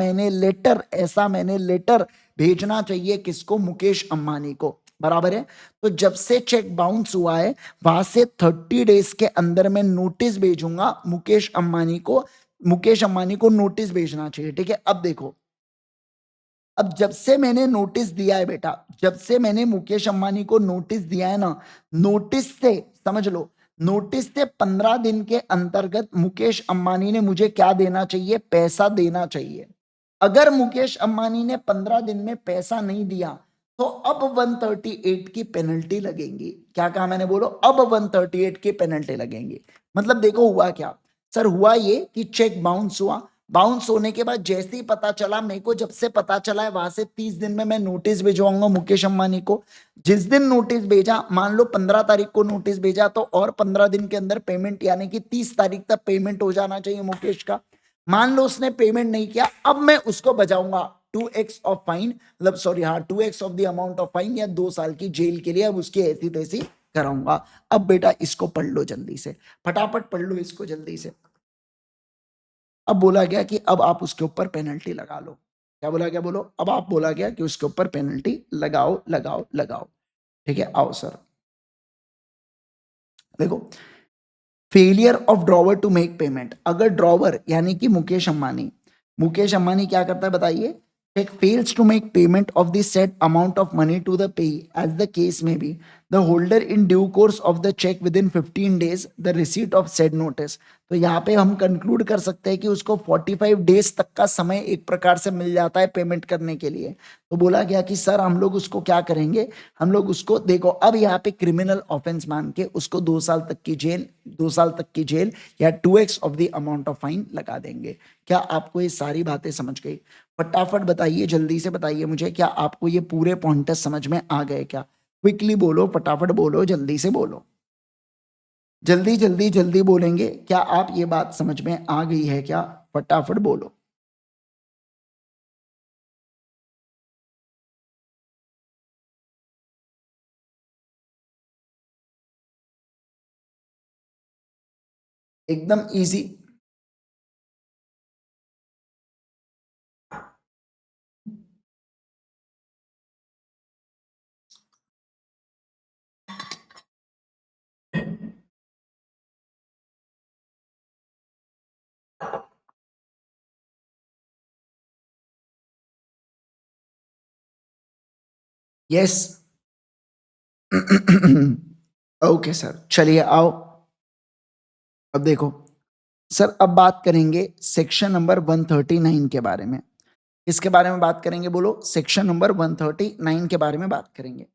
मैंने लेटर भेजना चाहिए किसको? मुकेश अंबानी को, बराबर है? तो जब से चेक बाउंस हुआ है वहां से 30 डेज के अंदर मैं नोटिस भेजूंगा मुकेश अंबानी को, मुकेश अंबानी को नोटिस भेजना चाहिए। ठीक है, अब देखो, अब जब से मैंने नोटिस दिया है बेटा, जब से मैंने मुकेश अंबानी को नोटिस दिया है ना, नोटिस से समझ लो, नोटिस से 15 दिन के अंतर्गत मुकेश अंबानी ने मुझे क्या देना चाहिए, पैसा देना चाहिए। अगर मुकेश अंबानी ने 15 दिन में पैसा नहीं दिया तो अब 138 की पेनल्टी लगेंगी। क्या कहा मैंने, बोलो, अब 138 की पेनल्टी लगेंगी। मतलब देखो हुआ क्या सर, हुआ ये कि चेक बाउंस हुआ, बाउंस होने के बाद जैसे ही पता चला मेरे को, जब से पता चला है वहां से 30 दिन में मैं नोटिस भिजवाऊंगा मुकेश अंबानी को। जिस दिन नोटिस भेजा, मान लो 15 तारीख को नोटिस भेजा, तो और 15 दिन के अंदर पेमेंट, यानी कि 30 तारीख तक पेमेंट हो जाना चाहिए मुकेश का। मान लो उसने पेमेंट नहीं किया, अब मैं उसको बजाऊंगा 2x ऑफ फाइन, मतलब सॉरी, हाँ 2x of the amount of fine, या 2 साल की जेल के लिए अब उसकी ऐसी तैसी कराऊंगा। अब बेटा इसको पढ़ लो जल्दी से, फटाफट पढ़ लो इसको जल्दी से। अब बोला गया कि अब आप उसके ऊपर पेनल्टी लगा लो। क्या बोला गया, बोलो, अब आप बोला गया कि उसके ऊपर पेनल्टी लगाओ लगाओ लगाओ। ठीक है, आओ सर, देखो, failure of drawer to make payment. अगर ड्रॉवर यानी कि मुकेश अंबानी, मुकेश अंबानी क्या करता है बताइए, check fails to make payment of the said amount of money to the payee, as the case may be, the holder in due course of the check within 15 days the receipt of said notice। तो यहाँ पे हम conclude कर सकते हैं कि उसको 45 days तक का समय एक प्रकार से मिल जाता है पेमेंट करने के लिए। तो बोला गया कि सर हम लोग उसको क्या करेंगे, हम लोग उसको, देखो अब यहाँ पे क्रिमिनल ऑफेंस मान के उसको 2 साल तक की जेल, 2 साल तक की जेल या 2x of the amount of fine लगा देंगे। क्या आपको ये सारी बातें समझ गई? फटाफट बताइए, जल्दी से बताइए मुझे, क्या आपको ये पूरे पॉइंटर्स समझ में आ गए क्या? क्विकली बोलो, फटाफट बोलो, जल्दी से बोलो, जल्दी जल्दी जल्दी बोलेंगे। क्या आप ये बात समझ में आ गई है क्या? फटाफट बोलो। एकदम इजी। यस। ओके सर, चलिए आओ। अब देखो सर, अब बात करेंगे सेक्शन नंबर 139 के बारे में। किसके बारे में बात करेंगे, बोलो? सेक्शन नंबर 139 के बारे में बात करेंगे।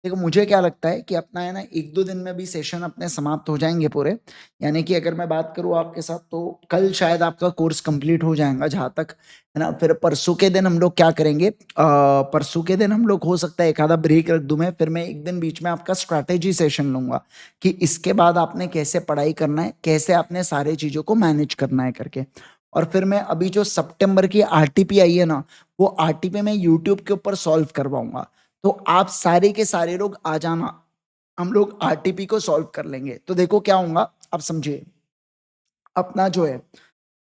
देखो मुझे क्या लगता है कि अपना है ना 1-2 दिन में भी सेशन अपने समाप्त हो जाएंगे पूरे। यानी कि अगर मैं बात करूँ आपके साथ तो कल शायद आपका कोर्स कंप्लीट हो जाएगा जहाँ तक, है ना। फिर परसों के दिन हम लोग क्या करेंगे, परसों के दिन हम लोग हो सकता है एक आधा ब्रेक रख दूं मैं, फिर मैं एक दिन बीच में आपका स्ट्रैटेजी सेशन लूंगा कि इसके बाद आपने कैसे पढ़ाई करना है, कैसे आपने सारी चीज़ों को मैनेज करना है करके। और फिर मैं अभी जो सितंबर की आरटीपी आई है ना, वो आरटीपी मैं यूट्यूब के ऊपर सॉल्व करवाऊंगा। तो आप सारे के सारे लोग आ जाना, हम लोग आरटीपी को सॉल्व कर लेंगे। तो देखो क्या होगा, आप समझिए। अपना जो है,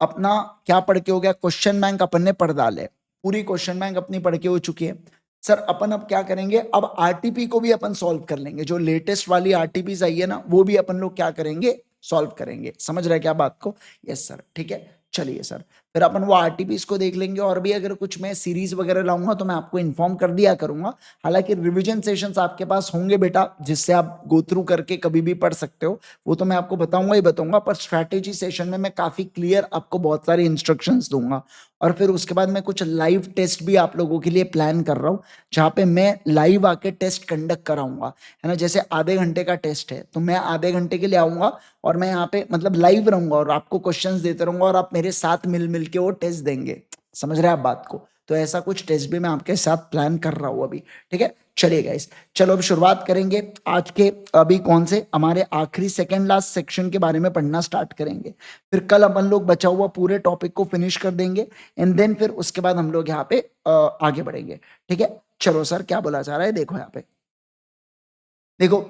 अपना क्या पढ़ के हो गया, क्वेश्चन बैंक अपन ने पढ़ डाले, पूरी क्वेश्चन बैंक अपनी पढ़ के हो चुकी है। सर अपन अब क्या करेंगे, अब आरटीपी को भी अपन सॉल्व कर लेंगे। जो लेटेस्ट वाली आरटीपीज आई है ना, वो भी अपन लोग क्या करेंगे, सॉल्व करेंगे। समझ रहे क्या बात को? यस सर, ठीक है, चलिए सर। फिर अपन वो आरटीपीज को देख लेंगे, और भी अगर कुछ मैं सीरीज वगैरह लाऊंगा तो मैं आपको इन्फॉर्म कर दिया करूंगा। हालांकि रिवीजन सेशंस आपके पास होंगे बेटा, जिससे आप गो थ्रू करके कभी भी पढ़ सकते हो, वो तो मैं आपको बताऊंगा ही बताऊंगा। पर स्ट्रैटेजी सेशन में मैं काफी क्लियर आपको बहुत सारे इंस्ट्रक्शंस दूंगा। और फिर उसके बाद मैं कुछ लाइव टेस्ट भी आप लोगों के लिए प्लान कर रहा हूँ, जहाँ पे मैं लाइव आके टेस्ट कंडक्ट कराऊंगा, है ना। जैसे आधे घंटे का टेस्ट है तो मैं आधे घंटे के लिए आऊंगा, और मैं यहाँ पे मतलब लाइव रहूंगा और आपको क्वेश्चंस देते रहूंगा, और आप मेरे साथ मिल मिल के वो टेस्ट देंगे। समझ रहे हैं आप बात को? तो ऐसा कुछ टेस्ट भी मैं आपके साथ प्लान कर रहा हूँ अभी। ठीक है, चलिए गाइस, चलो अब शुरुआत करेंगे आज के, अभी कौन से हमारे आखिरी सेकंड लास्ट सेक्शन के बारे में पढ़ना स्टार्ट करेंगे। फिर कल अपन लोग बचा हुआ पूरे टॉपिक को फिनिश कर देंगे, एंड देन फिर उसके बाद हम लोग यहाँ पे आगे बढ़ेंगे। ठीक है, चलो सर, क्या बोला जा रहा है, देखो यहाँ पे, देखो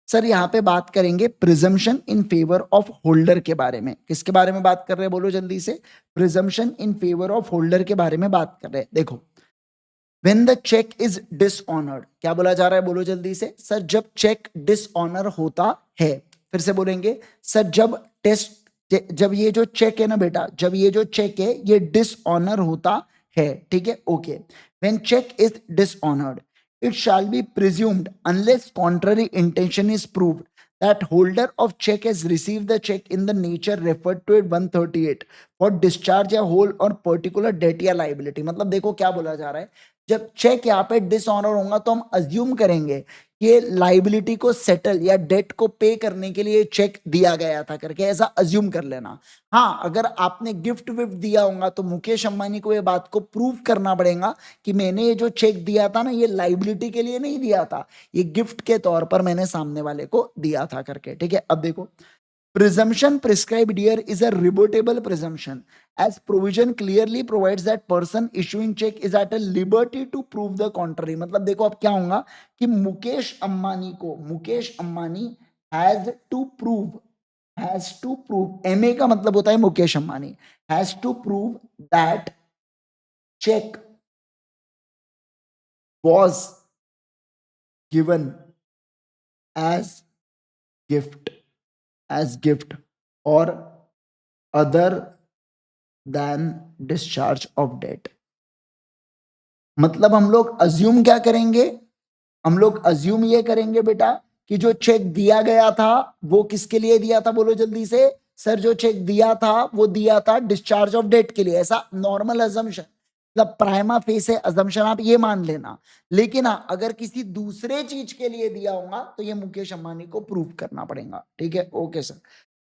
सर, यहाँ पे बात करेंगे presumption in favour of holder के बारे में। किसके बारे में बात कर रहे हैं, बोलो जल्दी से? Presumption in favour of holder के बारे में बात कर रहे हैं। देखो, when the cheque is dishonoured, क्या बोला जा रहा है, बोलो जल्दी से? सर जब चेक डिसऑनर होता है, फिर से बोलेंगे सर, जब ये जो चेक है ना बेटा, जब ये जो चेक है ये डिसऑनर होता है, ठीक है, okay. When cheque is dishonoured it shall be presumed unless contrary intention is proved that holder of check has received the check in the nature referred to at 138 for discharge या whole or particular debt या liability। मतलब देखो क्या बोला जा रहा है, जब चेक यहाँ पे डिसऑनर होगा तो हम अज्यूम करेंगे कि लाइबिलिटी को सेटल या डेट को पे करने के लिए चेक दिया गया था करके, ऐसा अज्यूम कर लेना। हाँ, अगर आपने गिफ्ट विफ्ट दिया होगा तो मुकेश अंबानी को ये बात को प्रूव करना पड़ेगा कि मैंने ये जो चेक दिया था ना, ये लाइबिलिटी के लिए नहीं दिया था, ये गिफ्ट के तौर पर मैंने सामने वाले को दिया था करके, ठीक है। अब देखो, presumption prescribed here is a rebuttable presumption as provision clearly provides that person issuing check is at a liberty to prove the contrary। मतलब देखो अब क्या होगा कि Mukesh Ambani has to prove, MA का मतलब होता है Mukesh Ambani, has to prove that cheque was given as gift or other than discharge of debt। मतलब हम लोग अज्यूम क्या करेंगे, हम लोग अज्यूम ये करेंगे बेटा कि जो चेक दिया गया था वो किसके लिए दिया था, बोलो जल्दी से। सर जो चेक दिया था वो दिया था डिस्चार्ज ऑफ डेट के लिए, ऐसा नॉर्मल अजम्पशन, मतलब प्राइमा फेस अजम्पशन आप ये मान लेना। लेकिन हाँ, अगर किसी दूसरे चीज के लिए दिया होगा तो ये मुकेश अंबानी को प्रूव करना पड़ेगा, ठीक है, okay sir.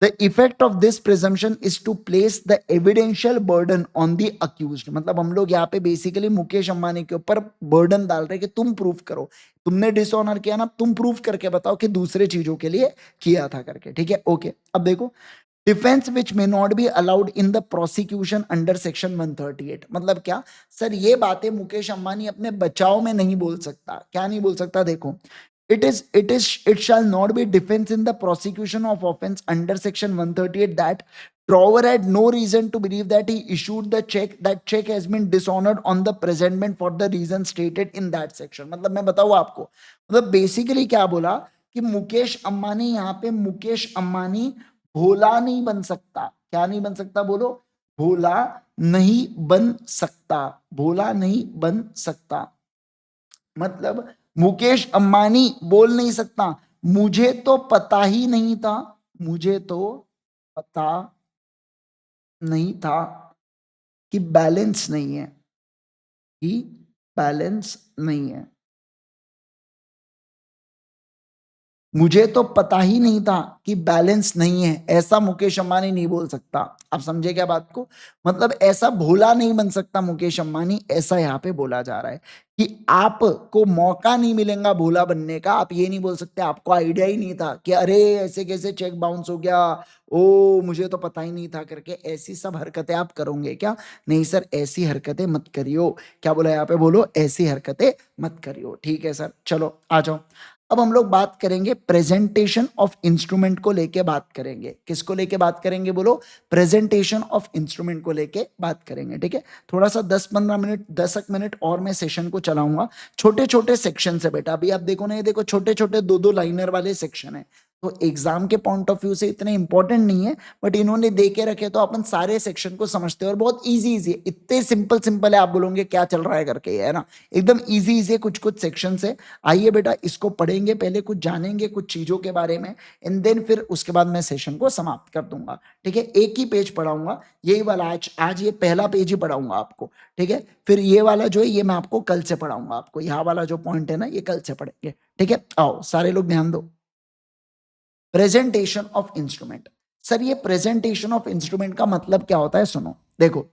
The effect of this presumption is to place the evidential burden on the accused। मतलब हम लोग यहाँ पे बेसिकली मुकेश अंबानी के ऊपर बर्डन डाल रहे हैं कि तुम प्रूफ करो, तुमने डिसऑनर किया ना, तुम प्रूफ करके बताओ कि दूसरे चीजों के लिए किया था करके, ठीक है, ओके। अब देखो, defence which may not be allowed in the prosecution under section 138। मतलब क्या सर, ये बातें मुकेश अंबानी अपने बचाव में नहीं बोल सकता। क्या नहीं बोल सकता, देखो, it shall not be defense in the prosecution of offense under section 138 that drawer had no reason to believe that he issued the check, that check has been dishonored on the presentment for the reason stated in that section। मतलब मैं बताऊं आपको, मतलब basically क्या बोला कि मुकेश अंबानी, यहाँ पे मुकेश अंबानी भोला नहीं बन सकता। क्या नहीं बन सकता, बोलो, भोला नहीं बन सकता, भोला नहीं बन सकता। मतलब मुकेश अंबानी बोल नहीं सकता मुझे तो पता ही नहीं था, मुझे तो पता नहीं था कि बैलेंस नहीं है, कि बैलेंस नहीं है, मुझे तो पता ही नहीं था कि बैलेंस नहीं है, ऐसा मुकेश अंबानी नहीं बोल सकता। आप समझे क्या बात को, मतलब ऐसा भोला नहीं बन सकता मुकेश अंबानी, ऐसा यहाँ पे बोला जा रहा है कि आपको मौका नहीं मिलेगा भोला बनने का। आप ये नहीं बोल सकते आपको आइडिया ही नहीं था कि अरे ऐसे कैसे चेक बाउंस हो गया, ओ मुझे तो पता ही नहीं था करके, ऐसी सब हरकतें आप करोगे क्या? नहीं सर, ऐसी हरकतें मत करियो। क्या बोला यहाँ पे, बोलो ऐसी हरकतें मत करियो, ठीक है सर। चलो आ जाओ, अब हम लोग बात करेंगे प्रेजेंटेशन ऑफ इंस्ट्रूमेंट को लेके बात करेंगे। किसको लेके बात करेंगे, बोलो, प्रेजेंटेशन ऑफ इंस्ट्रूमेंट को लेके बात करेंगे, ठीक है। थोड़ा सा 10-15 मिनट, 10 मिनट और मैं सेशन को चलाऊंगा। छोटे छोटे सेक्शन से बेटा, अभी आप देखो ना, ये देखो छोटे छोटे 2-2 लाइनर वाले सेक्शन है, तो एग्जाम के पॉइंट ऑफ व्यू से इतने इंपॉर्टेंट नहीं है, बट इन्होंने दे के रखे तो अपन सारे सेक्शन को समझते हैं और बहुत इजी इजी है, इतने सिंपल सिंपल है, आप बोलोगे क्या चल रहा है करके, है ना, एकदम इजी इजी है कुछ कुछ सेक्शन से। आइए बेटा, इसको पढ़ेंगे, पहले कुछ जानेंगे कुछ चीजों के बारे में, एंड देन फिर उसके बाद मैं सेशन को समाप्त कर दूंगा, ठीक है। एक ही पेज पढ़ाऊंगा, यही वाला आज ये पहला पेज ही पढ़ाऊंगा आपको, ठीक है। फिर ये वाला जो है ये मैं आपको कल से पढ़ाऊंगा, आपको यहाँ वाला जो पॉइंट है ना ये कल से पढ़ेंगे, ठीक है। आओ सारे लोग ध्यान दो, प्रेजेंटेशन ऑफ इंस्ट्रूमेंट। सर ये प्रेजेंटेशन ऑफ इंस्ट्रूमेंट का मतलब क्या होता है, सुनो, देखो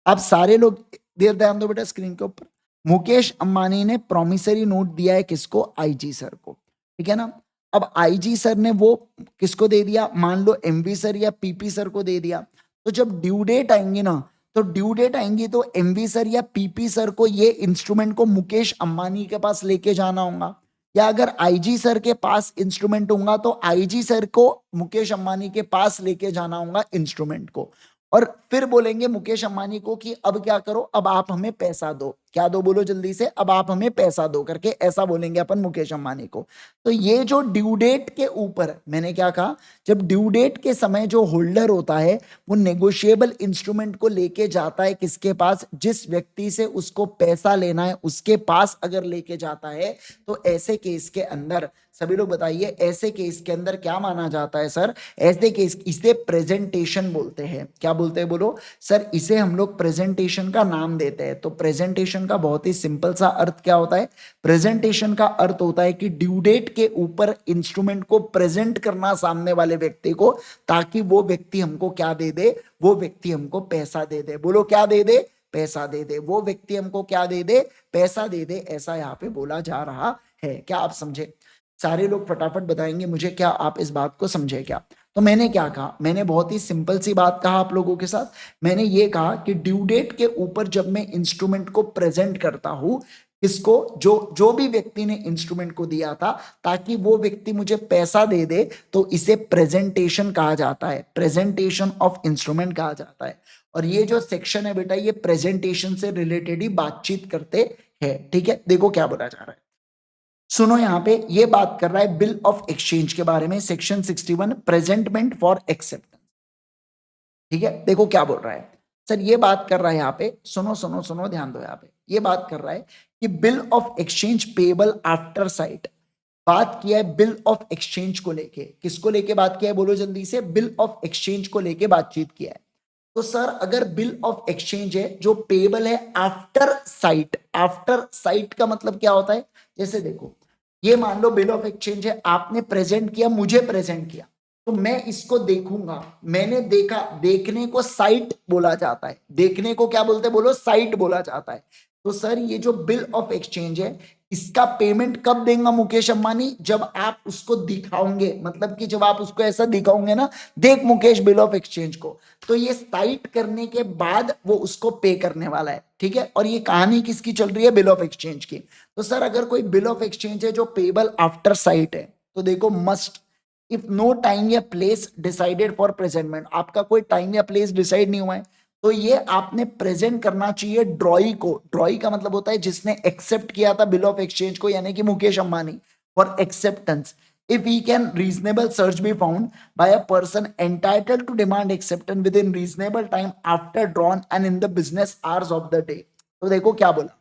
आप सारे लोग देर ध्यान दो बेटा स्क्रीन के ऊपर। मुकेश अंबानी ने प्रोमिसरी नोट दिया है किसको, आईजी सर को, ठीक है ना। अब आईजी सर ने वो किसको दे दिया, मान लो एमवी सर या पीपी सर को दे दिया, तो जब ड्यू डेट आएंगी ना, तो ड्यू डेट आएंगी तो एमवी सर या पीपी सर को ये इंस्ट्रूमेंट को मुकेश अंबानी के पास लेके जाना होगा, या अगर आईजी सर के पास इंस्ट्रूमेंट होगा तो आईजी सर को मुकेश अंबानी के पास लेके जाना होगा इंस्ट्रूमेंट को। और फिर बोलेंगे मुकेश अंबानी को कि अब क्या करो, अब आप हमें पैसा दो। क्या दो बोलो जल्दी से, अब आप हमें पैसा दो करके ऐसा बोलेंगे अपन मुकेश अंबानी को। तो ये जो ड्यू डेट के ऊपर, मैंने क्या कहा, जब ड्यू डेट के समय जो होल्डर होता है वो नेगोशिएबल इंस्ट्रूमेंट को लेके जाता है किसके पास, जिस व्यक्ति से उसको पैसा लेना है उसके पास अगर लेके जाता है, तो ऐसे केस के अंदर सभी लोग बताइए, ऐसे केस के अंदर क्या माना जाता है सर, ऐसे केस इसे प्रेजेंटेशन बोलते हैं। क्या बोलते हैं बोलो सर, इसे हम लोग प्रेजेंटेशन का नाम देते हैं। तो प्रेजेंटेशन का बहुत ही सिंपल सा अर्थ क्या होता है, प्रेजेंटेशन का अर्थ होता है कि ड्यू डेट के ऊपर इंस्ट्रूमेंट को प्रेजेंट करना सामने वाले व्यक्ति को, ताकि वो व्यक्ति हमको क्या दे दे, वो व्यक्ति हमको पैसा दे दे। बोलो क्या दे दे, पैसा दे दे। वो व्यक्ति हमको क्या दे दे, पैसा दे दे, ऐसा यहाँ पे बोला जा रहा है। क्या आप समझे? सारे लोग फटाफट बताएंगे मुझे, क्या आप इस बात को समझे क्या? तो मैंने क्या कहा, मैंने बहुत ही सिंपल सी बात कहा आप लोगों के साथ। मैंने ये कहा कि ड्यू डेट के ऊपर जब मैं इंस्ट्रूमेंट को प्रेजेंट करता हूं, इसको जो जो भी व्यक्ति ने इंस्ट्रूमेंट को दिया था, ताकि वो व्यक्ति मुझे पैसा दे दे, तो इसे प्रेजेंटेशन कहा जाता है, प्रेजेंटेशन ऑफ इंस्ट्रूमेंट कहा जाता है। और ये जो सेक्शन है बेटा, ये प्रेजेंटेशन से रिलेटेड ही बातचीत करते हैं। ठीक है, देखो क्या बोला जा रहा है, सुनो। यहां पे ये बात कर रहा है बिल ऑफ एक्सचेंज के बारे में, सेक्शन 61, प्रेजेंटमेंट फॉर एक्सेप्टेंस। ठीक है, देखो क्या बोल रहा है सर, ये बात कर रहा है यहाँ पे, सुनो सुनो सुनो, ध्यान दो। यहाँ पे ये बात कर रहा है कि bill of exchange payable after site. बात किया है बिल ऑफ एक्सचेंज को लेके, किसको लेके बात किया है बोलो जल्दी से, बिल ऑफ एक्सचेंज को लेके बातचीत किया है। तो सर अगर बिल ऑफ एक्सचेंज है जो पेबल है आफ्टर साइट, आफ्टर साइट का मतलब क्या होता है, जैसे देखो ये मान लो बिल ऑफ एक्सचेंज है, आपने प्रेजेंट किया, मुझे प्रेजेंट किया, तो मैं इसको देखूंगा, मैंने देखा, देखने को साइट बोला जाता है। देखने को क्या बोलते हैं बोलो, साइट बोला जाता है। तो सर ये जो बिल ऑफ एक्सचेंज है, इसका पेमेंट कब देगा मुकेश अंबानी, जब आप उसको दिखाओगे, मतलब कि जब आप उसको ऐसा दिखाओगे ना, देख मुकेश बिल ऑफ एक्सचेंज को, तो ये साइट करने के बाद वो उसको पे करने वाला है। ठीक है, और ये कहानी किसकी चल रही है, बिल ऑफ एक्सचेंज की। तो सर अगर कोई बिल ऑफ एक्सचेंज है जो पेबल आफ्टर साइट है, तो देखो मस्ट इफ नो टाइम या प्लेस डिसाइडेड फॉर प्रेजेंटमेंट, आपका कोई टाइम या प्लेस डिसाइड नहीं हुआ है, तो ये आपने प्रेजेंट करना चाहिए ड्रॉई को। ड्रॉई का मतलब होता है जिसने एक्सेप्ट किया था बिल ऑफ एक्सचेंज को, यानी कि Mukesh Ambani, for acceptance. If he can reasonable search be found by a person entitled to demand acceptance within reasonable time after drawn and in the business hours of the day। तो देखो क्या बोला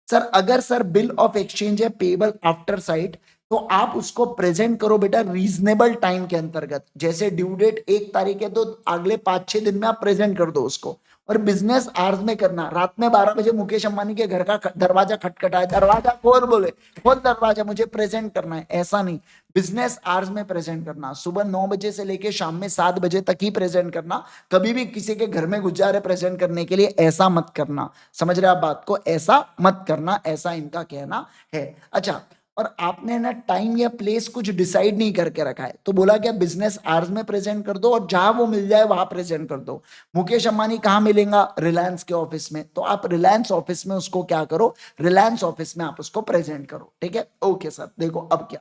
sir, अगर sir bill of exchange है payable after site, तो आप उसको present करो बेटा रीजनेबल टाइम के अंतर्गत। जैसे ड्यू डेट 1 तारीख है, तो अगले 5-6 दिन में आप प्रेजेंट कर दो उसको। और बिजनेस आवर्स में करना, रात में 12 बजे मुकेश अंबानी के घर का दरवाजा खटखटाए, दरवाजा खोल, बोले खोल दरवाजा, मुझे प्रेजेंट करना है, ऐसा नहीं। बिजनेस आवर्स में प्रेजेंट करना, सुबह 9 बजे से लेके शाम में 7 बजे तक ही प्रेजेंट करना। कभी भी किसी के घर में घुस जा रहे प्रेजेंट करने के लिए, ऐसा मत करना। समझ रहे आप बात को, ऐसा मत करना, ऐसा इनका कहना है। अच्छा, और आपने ना टाइम या प्लेस कुछ डिसाइड नहीं करके रखा है, तो बोला क्या बिजनेस आवर्स में प्रेजेंट कर दो, और जहां वो मिल जाए वहां प्रेजेंट कर दो। मुकेश अंबानी कहां मिलेगा, रिलायंस के ऑफिस में, तो आप रिलायंस ऑफिस में उसको क्या करो, रिलायंस ऑफिस में आप उसको प्रेजेंट करो। ठीक है, ओके सर। देखो अब क्या,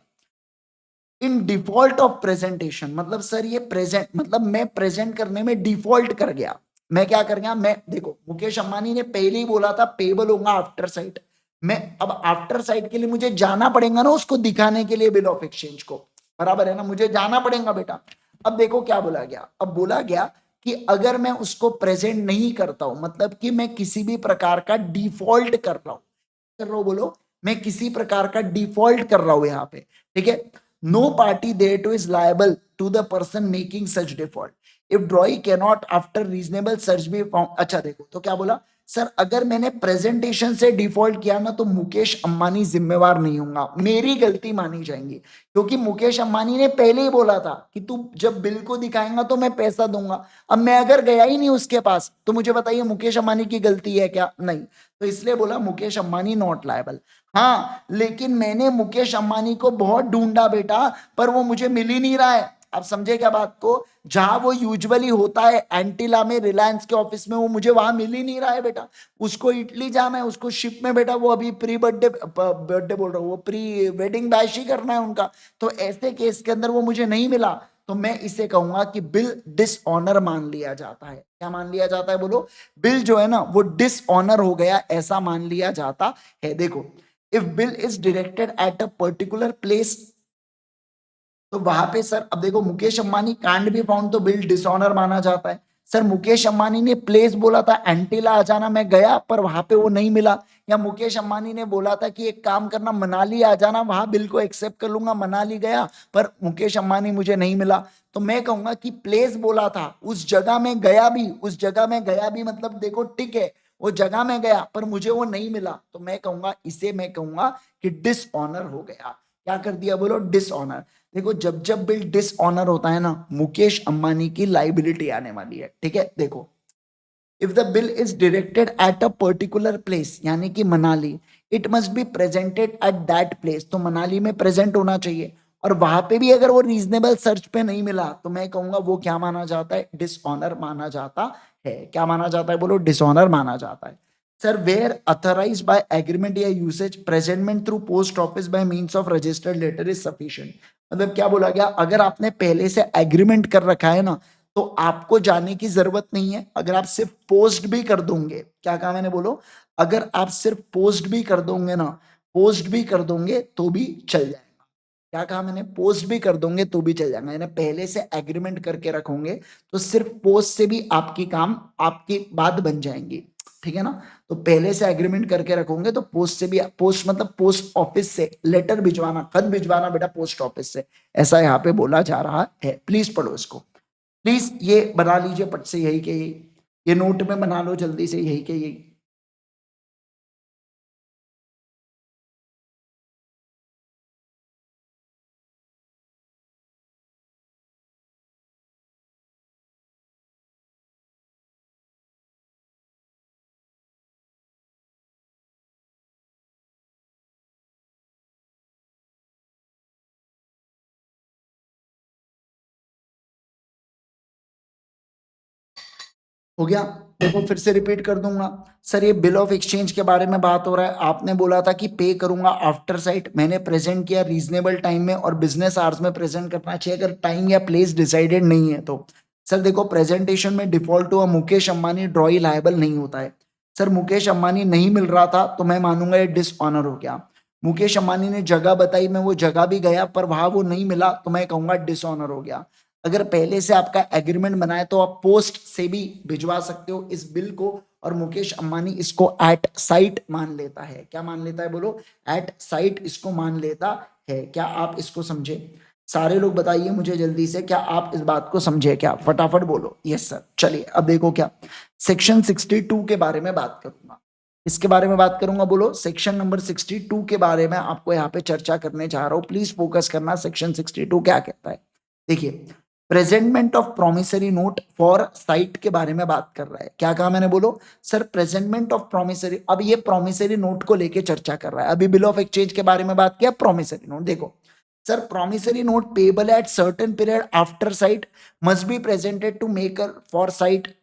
इन डिफॉल्ट ऑफ प्रेजेंटेशन, मतलब सर ये प्रेजेंट मतलब मैं प्रेजेंट करने में डिफॉल्ट कर गया। मैं क्या कर गया, मैं देखो मुकेश अंबानी ने पहले ही बोला था पेबल होगा आफ्टर साइट। मैं अब आफ्टर साइट के लिए मुझे जाना पड़ेगा ना उसको दिखाने के लिए बिल ऑफ एक्सचेंज को, बराबर है ना, मुझे जाना पड़ेगा बेटा। अब देखो क्या बोला गया, अब बोला गया कि अगर मैं उसको प्रेजेंट नहीं करता हूं, मतलब कि मैं किसी भी प्रकार का डिफॉल्ट कर रहा हूं, बोलो मैं किसी प्रकार का डिफॉल्ट कर रहा हूं यहां पे। ठीक है, no party thereto is liable to the person making such default if drawee cannot after reasonable search be found. अच्छा देखो, तो क्या बोला सर, अगर मैंने प्रेजेंटेशन से डिफॉल्ट किया ना, तो मुकेश अंबानी जिम्मेवार नहीं होगा, मेरी गलती मानी जाएंगी, क्योंकि मुकेश अंबानी ने पहले ही बोला था कि तू जब बिल को दिखाएगा तो मैं पैसा दूंगा। अब मैं अगर गया ही नहीं उसके पास, तो मुझे बताइए मुकेश अंबानी की गलती है क्या? नहीं। तो इसलिए बोला मुकेश अंबानी नॉट लायबल। हाँ, लेकिन मैंने मुकेश अंबानी को बहुत ढूंढा बेटा, पर वो मुझे मिल ही नहीं रहा है। आप समझे क्या बात को, जहां वो यूजुअली होता है एंटीला में, रिलायंस के ऑफिस में, वो मुझे वहां मिल ही नहीं रहा है बेटा। उसको इटली जाना है, उसको शिप में बेटा, वो अभी प्री बर्थडे बर्थडे बोल रहा हूँ, वो प्री वेडिंग बैश ही करना है उनका। तो ऐसे केस के अंदर वो मुझे नहीं मिला, तो मैं इसे कहूंगा कि बिल डिसऑनर मान लिया जाता है। क्या मान लिया जाता है बोलो? बिल जो है ना वो डिसऑनर हो गया ऐसा मान लिया जाता है। देखो, if bill is directed at a particular place, तो वहां पे सर अब देखो मुकेश अंबानी कांड भी फाउंड, तो बिल डिसऑनर माना जाता है। सर मुकेश अंबानी ने प्लेस बोला था एंटीला आ जाना, मैं गया पर वहां पे वो नहीं मिला। या मुकेश अंबानी ने बोला था कि एक काम करना मनाली आ जाना, वहां बिल को एक्सेप्ट कर लूंगा, मनाली गया पर मुकेश अंबानी मुझे नहीं मिला। तो मैं कहूंगा कि प्लेस बोला था, उस जगह में गया भी, उस जगह में गया भी मतलब देखो ठीक है, वो जगह में गया पर मुझे वो नहीं मिला, तो मैं कहूंगा इसे मैं कहूंगा कि डिसऑनर हो गया। क्या कर दिया बोलो? डिसऑनर। देखो जब जब बिल डिसऑनर होता है ना, मुकेश अंबानी की लाइबिलिटी आने वाली है। ठीक है, देखो if the bill is directed at a particular place, यानी कि Manali, it must be presented at that place, तो मनाली में प्रेजेंट होना चाहिए। और वहां पे भी अगर वो रीजनेबल सर्च पे नहीं मिला, तो मैं कहूंगा वो क्या माना जाता है? डिसऑनर माना जाता है। क्या माना जाता है बोलो? डिसऑनर माना जाता है। Sir where authorise by agreement या usage, presentment through post office by means of registered letter is sufficient. मतलब क्या बोला गया? अगर आपने पहले से एग्रीमेंट कर रखा है ना, तो आपको जाने की जरूरत नहीं है। अगर आप सिर्फ पोस्ट भी कर दोगे, क्या कहा मैंने बोलो? अगर आप सिर्फ पोस्ट भी कर दोगे ना, पोस्ट भी कर दोगे तो भी चल जाएगा। क्या कहा मैंने? पोस्ट भी कर दोगे तो भी चल जाएगा, यानी पहले से एग्रीमेंट करके रखोगे तो सिर्फ पोस्ट से भी आपकी काम आपकी बात बन जाएंगी। ठीक है ना? तो पहले से एग्रीमेंट करके रखोगे तो पोस्ट से भी, पोस्ट मतलब पोस्ट ऑफिस से लेटर भिजवाना, खत भिजवाना बेटा पोस्ट ऑफिस से, ऐसा यहाँ पे बोला जा रहा है। प्लीज पढ़ो इसको, प्लीज ये बना लीजिए पट से, यही के यही, ये नोट में बना लो जल्दी से, यही के यही। हो गया? देखो फिर से रिपीट कर दूंगा। सर ये बिल ऑफ एक्सचेंज के बारे में बात हो रहा है, आपने बोला था कि पे करूंगा आफ्टर साइट, मैंने प्रेजेंट किया रीजनेबल टाइम में और बिजनेस आवर्स में प्रेजेंट करना चाहिए अगर टाइम या प्लेस डिसाइडेड नहीं है तो। सर देखो प्रेजेंटेशन में डिफॉल्ट हुआ, मुकेश अंबानी ड्रॉई लायबल नहीं होता है। सर मुकेश अंबानी नहीं मिल रहा था तो मैं मानूंगा ये डिसऑनर हो गया। मुकेश अंबानी ने जगह बताई, मैं वो जगह भी गया पर वहां वो नहीं मिला, तो मैं कहूंगा डिसऑनर हो गया। अगर पहले से आपका एग्रीमेंट बना है तो आप पोस्ट से भी भिजवा सकते हो इस बिल को, और मुकेश अंबानी इसको एट साइट मान लेता है। क्या मान लेता है बोलो? एट साइट इसको मान लेता है। क्या आप इसको समझे? सारे लोग बताइए मुझे जल्दी से, क्या आप इस बात को समझे? क्या फटाफट बोलो यस सर। चलिए अब देखो, क्या सेक्शन 62 के बारे में बात करूंगा, इसके बारे में बात करूंगा। बोलो सेक्शन नंबर 62 के बारे में आपको यहाँ पे चर्चा करने जा रहा हूँ, प्लीज फोकस करना। सेक्शन 62 क्या कहता है? देखिए, presentment of promissory note for site के बारे में बात कर रहा है। क्या कहा मैंने बोलो? सर प्रेजेंटमेंट ऑफ प्रोमिसरी, अब ये प्रोमिसरी नोट को लेके चर्चा कर रहा है। अभी बिल ऑफ एक्सचेंज के बारे में बात किया, प्रोमिसरी नोट देखो। Sir promissory note payable at certain period after sight must be presented to maker for sight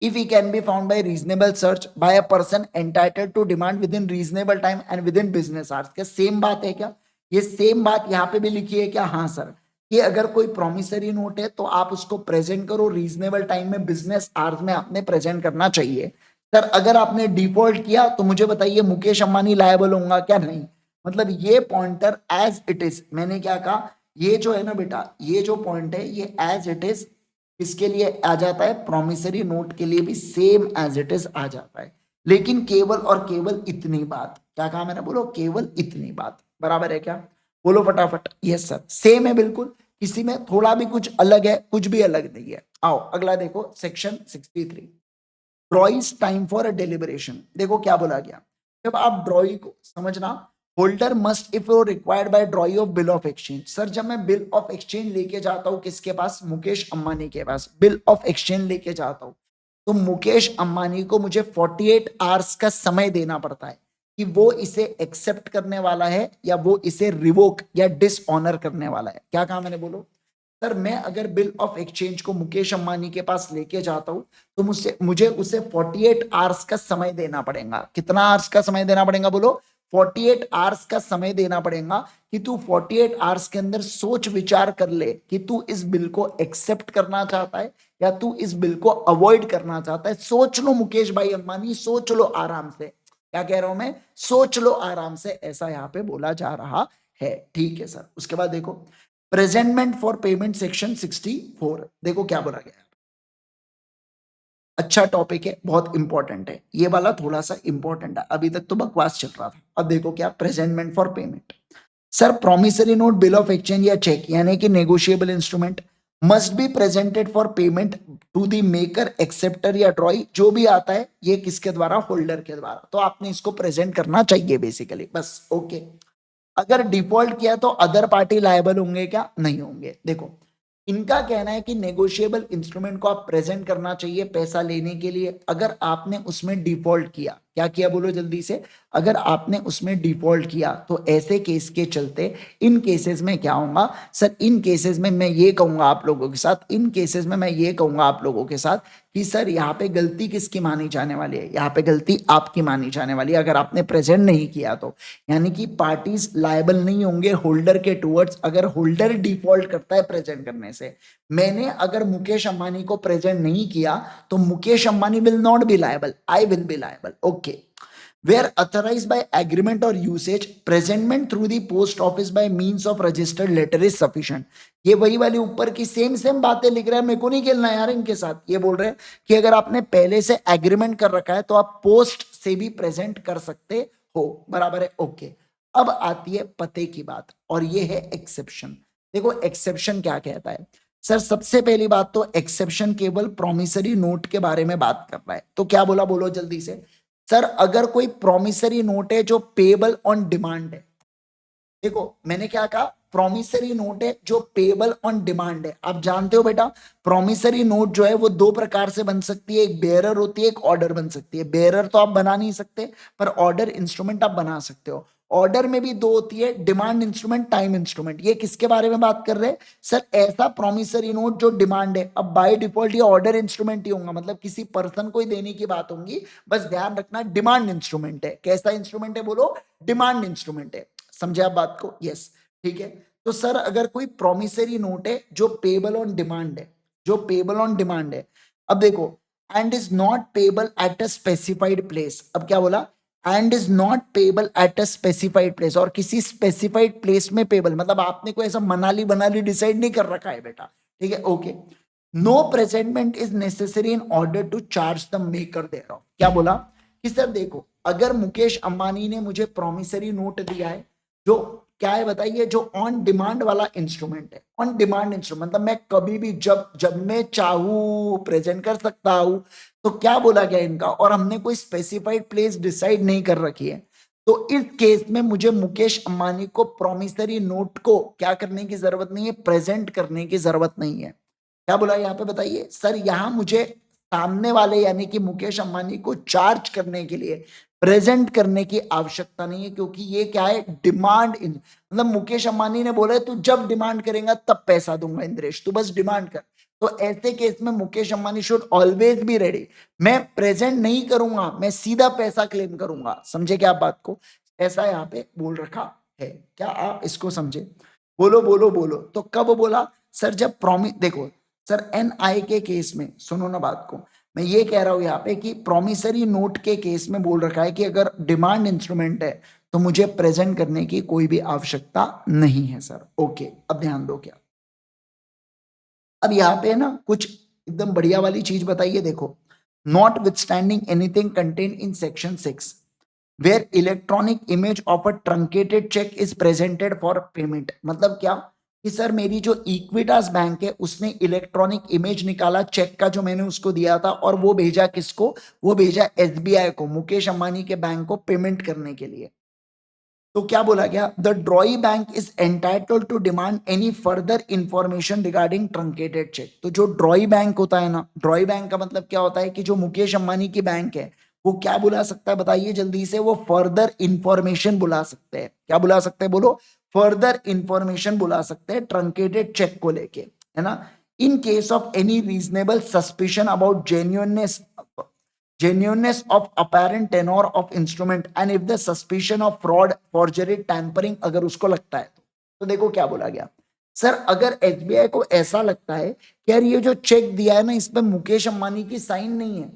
if he can be found by reasonable search by a person entitled to demand within reasonable time and within business hours। क्या same बात है क्या? ये same बात यहाँ पे भी लिखी है क्या? हाँ सर, कि अगर कोई प्रोमिसरी नोट है तो आप उसको प्रेजेंट करो रीजनेबल टाइम में, बिजनेस आवर्स में आपने प्रेजेंट करना चाहिए। सर अगर आपने डिफॉल्ट किया तो मुझे बताइए मुकेश अंबानी लायबल होगा क्या? नहीं। मतलब ये पॉइंटर एज इट इज, मैंने क्या कहा, ये जो है ना बेटा, ये जो पॉइंट है ये एज इट इज इसके लिए आ जाता है, प्रोमिसरी नोट के लिए भी सेम एज इट इज आ जाता है। लेकिन केवल और केवल इतनी बात, क्या कहा मैंने? बोलो केवल इतनी बात, बराबर है क्या? बोलो फटाफट यस सर, सेम है बिल्कुल, किसी में थोड़ा भी कुछ अलग है, कुछ भी अलग नहीं है। आओ अगला देखो, section 63 drawee's time for a deliberation. देखो क्या बोला गया, जब आप ड्रॉई को समझना, holder must if required by drawee of bill of exchange. Sir जब मैं बिल ऑफ एक्सचेंज लेके जाता हूं किसके पास? मुकेश अंबानी के पास बिल ऑफ एक्सचेंज लेके जाता हूं, तो मुकेश अंबानी को मुझे 48 आवर्स का समय देना पड़ता है कि वो इसे एक्सेप्ट करने वाला है या वो इसे रिवोक या डिसऑनर करने वाला है। क्या कहा मैंने? बोलो सर, मैं अगर बिल ऑफ एक्सचेंज को मुकेश अंबानी के पास लेके जाता हूं तो मुझे उसे 48 आवर्स का समय देना पड़ेगा। कितना आवर्स का समय देना पड़ेगा? बोलो 48 आवर्स का समय देना पड़ेगा कि तू 48 आवर्स के अंदर सोच विचार कर ले कि तू इस बिल को एक्सेप्ट करना चाहता है या तू इस बिल को अवॉइड करना चाहता है। सोच लो मुकेश भाई अंबानी, सोच लो आराम से। क्या कह रहा हूं मैं? सोच लो आराम से, ऐसा यहां पे बोला जा रहा है। ठीक है सर। उसके बाद देखो प्रेजेंटमेंट फॉर पेमेंट सेक्शन 64, देखो क्या बोला गया। अच्छा टॉपिक है, बहुत इंपॉर्टेंट है ये वाला, थोड़ा सा इंपॉर्टेंट है। अभी तक तो बकवास चल रहा था, अब देखो क्या presentment for payment. Sir promissory note, bill of exchange या चेक यानी कि negotiable instrument must be presented for payment to the maker, acceptor या ड्रॉई, जो भी आता है ये किसके द्वारा? होल्डर के द्वारा। तो आपने इसको प्रेजेंट करना चाहिए बेसिकली, बस। ओके। अगर डिफॉल्ट किया तो अदर पार्टी लायबल होंगे क्या? नहीं होंगे। देखो इनका कहना है कि नेगोशिएबल इंस्ट्रूमेंट को आप प्रेजेंट करना चाहिए पैसा लेने के लिए। अगर आपने उसमें डिफॉल्ट किया, क्या किया बोलो जल्दी से? अगर आपने उसमें डिफॉल्ट किया तो ऐसे केस के चलते इन केसेस में क्या होगा सर? इन केसेस में मैं ये कहूंगा आप लोगों के साथ, इन केसेस में मैं ये कहूंगा आप लोगों के साथ कि सर यहाँ पे गलती किसकी मानी जाने वाली है? यहाँ पे गलती आपकी मानी जाने वाली है अगर आपने प्रेजेंट नहीं किया तो। यानी कि पार्टीज लायबल नहीं होंगे होल्डर के टुवर्ड्स अगर होल्डर डिफॉल्ट करता है प्रेजेंट करने से। मैंने अगर मुकेश अंबानी को प्रेजेंट नहीं किया तो Mukesh Ambani will not be liable, I will be liable. Okay. where authorized by agreement or usage, presentment through the post office by means of registered letter is sufficient। ये वही वाली ऊपर की सेम सेम बातें लिख रहे हैं, मेरे को नहीं खेलना यार इनके साथ। ये बोल रहे हैं कि अगर आपने पहले से एग्रीमेंट कर रखा है तो आप पोस्ट से भी प्रेजेंट कर सकते हो, बराबर है। ओके। अब आती है पते की बात और ये है एक्सेप्शन। देखो एक्सेप्शन क्या कहता है सर? सबसे पहली बात तो एक्सेप्शन केवल प्रोमिसरी नोट के बारे में बात कर रहा है। तो क्या बोला बोलो जल्दी से? सर अगर कोई प्रोमिसरी नोट है जो पेबल ऑन डिमांड है, देखो मैंने क्या कहा? प्रोमिसरी नोट है जो पेबल ऑन डिमांड है। आप जानते हो बेटा प्रोमिसरी नोट जो है वो दो प्रकार से बन सकती है, एक बेयरर होती है, एक ऑर्डर बन सकती है। बेयरर तो आप बना नहीं सकते पर ऑर्डर इंस्ट्रूमेंट आप बना सकते हो। ऑर्डर में भी दो होती है, डिमांड इंस्ट्रूमेंट, टाइम इंस्ट्रूमेंट। ये किसके बारे में बात कर रहे हैं सर? ऐसा प्रोमिसरी नोट जो डिमांड है। अब बाय डिफॉल्ट ये ऑर्डर इंस्ट्रूमेंट ही होगा, मतलब किसी पर्सन को ही देने की बात होगी। बस ध्यान रखना डिमांड इंस्ट्रूमेंट है। कैसा इंस्ट्रूमेंट है बोलो? डिमांड इंस्ट्रूमेंट है। समझे आप बात को? यस। ठीक है। तो सर अगर कोई प्रोमिसरी नोट है जो पेबल ऑन डिमांड है, जो पेबल ऑन डिमांड है, अब देखो and is not payable at a specified place. अब क्या बोला? And is not payable at a specified place, और किसी स्पेसिफाइड प्लेस में पेबल, मतलब आपने कोई ऐसा मनाली बनाली डिसाइड नहीं कर रखा है बेटा। ठीक है। Okay. No presentment is necessary in order to charge the maker thereof. क्या बोला कि सर देखो अगर मुकेश अंबानी ने मुझे प्रोमिसरी नोट दिया है जो क्या है बताइए, जो ऑन डिमांड वाला इंस्ट्रूमेंट है। ऑन डिमांड इंस्ट्रूमेंट मतलब मैं कभी भी जब जब मैं चाहूं प्रेजेंट कर सकता हूं। तो क्या बोला गया इनका? और हमने कोई स्पेसिफाइड प्लेस डिसाइड नहीं कर रखी है। तो इस केस में मुझे मुकेश अंबानी को प्रोमिसरी नोट को क्या करने की जरूरत नहीं है? प्रेजेंट करने की जरूरत नहीं है। क्या बोला यहाँ पे बताइए? सर यहाँ मुझे सामने वाले यानी कि मुकेश अंबानी को चार्ज करने के लिए प्रेजेंट करने की आवश्यकता नहीं है, क्योंकि ये क्या है? डिमांड। मतलब मुकेश अंबानी ने बोला तू जब डिमांड करेगा तब पैसा दूंगा इंद्रेश, तू बस डिमांड कर। तो ऐसे केस में Mukesh Ambani should always be ready. मैं प्रेजेंट नहीं करूंगा, मैं सीधा पैसा क्लेम करूंगा। समझे क्या आप बात को? ऐसा यहाँ पे बोल रखा है। क्या आप इसको समझे? बोलो बोलो बोलो। तो कब बोला सर? जब प्रॉमिस, देखो सर एनआई के केस में सुनो ना बात को, मैं ये कह रहा हूं यहाँ पे कि प्रोमिसरी नोट के केस में बोल रखा है कि अगर डिमांड इंस्ट्रूमेंट है तो मुझे प्रेजेंट करने की कोई भी आवश्यकता नहीं है सर। ओके। अब ध्यान दो क्या, अब यहाँ पे ना कुछ एकदम बढ़िया वाली चीज बताइए। देखो notwithstanding anything contain in section 6 where electronic image of a truncated cheque is presented for payment. मतलब क्या कि सर मेरी जो इक्विटास बैंक है उसने इलेक्ट्रॉनिक इमेज निकाला चेक का जो मैंने उसको दिया था, और वो भेजा किसको? वो भेजा एसबीआई को, मुकेश अंबानी के बैंक को पेमेंट करने के लिए। तो क्या बोला गया? The drawee bank is entitled to demand any further information regarding truncated cheque. तो जो ड्रॉई बैंक होता है ना, ड्रॉई बैंक का मतलब क्या होता है कि जो मुकेश अंबानी की बैंक है वो क्या बुला सकता है बताइए जल्दी से? वो फर्दर इंफॉर्मेशन बुला सकते हैं। क्या बुला सकते हैं बोलो? फर्दर इंफॉर्मेशन बुला सकते हैं ट्रंकेटेड चेक को लेके, है ना। In case of any reasonable suspicion about genuineness genuineness of apparent tenor of instrument and if the suspicion of fraud, forgery, tampering अगर उसको लगता है तो देखो क्या बोला गया सर, अगर एसबीआई को ऐसा लगता है कि यार ये जो चेक दिया है ना इस पे मुकेश अंबानी की साइन नहीं है,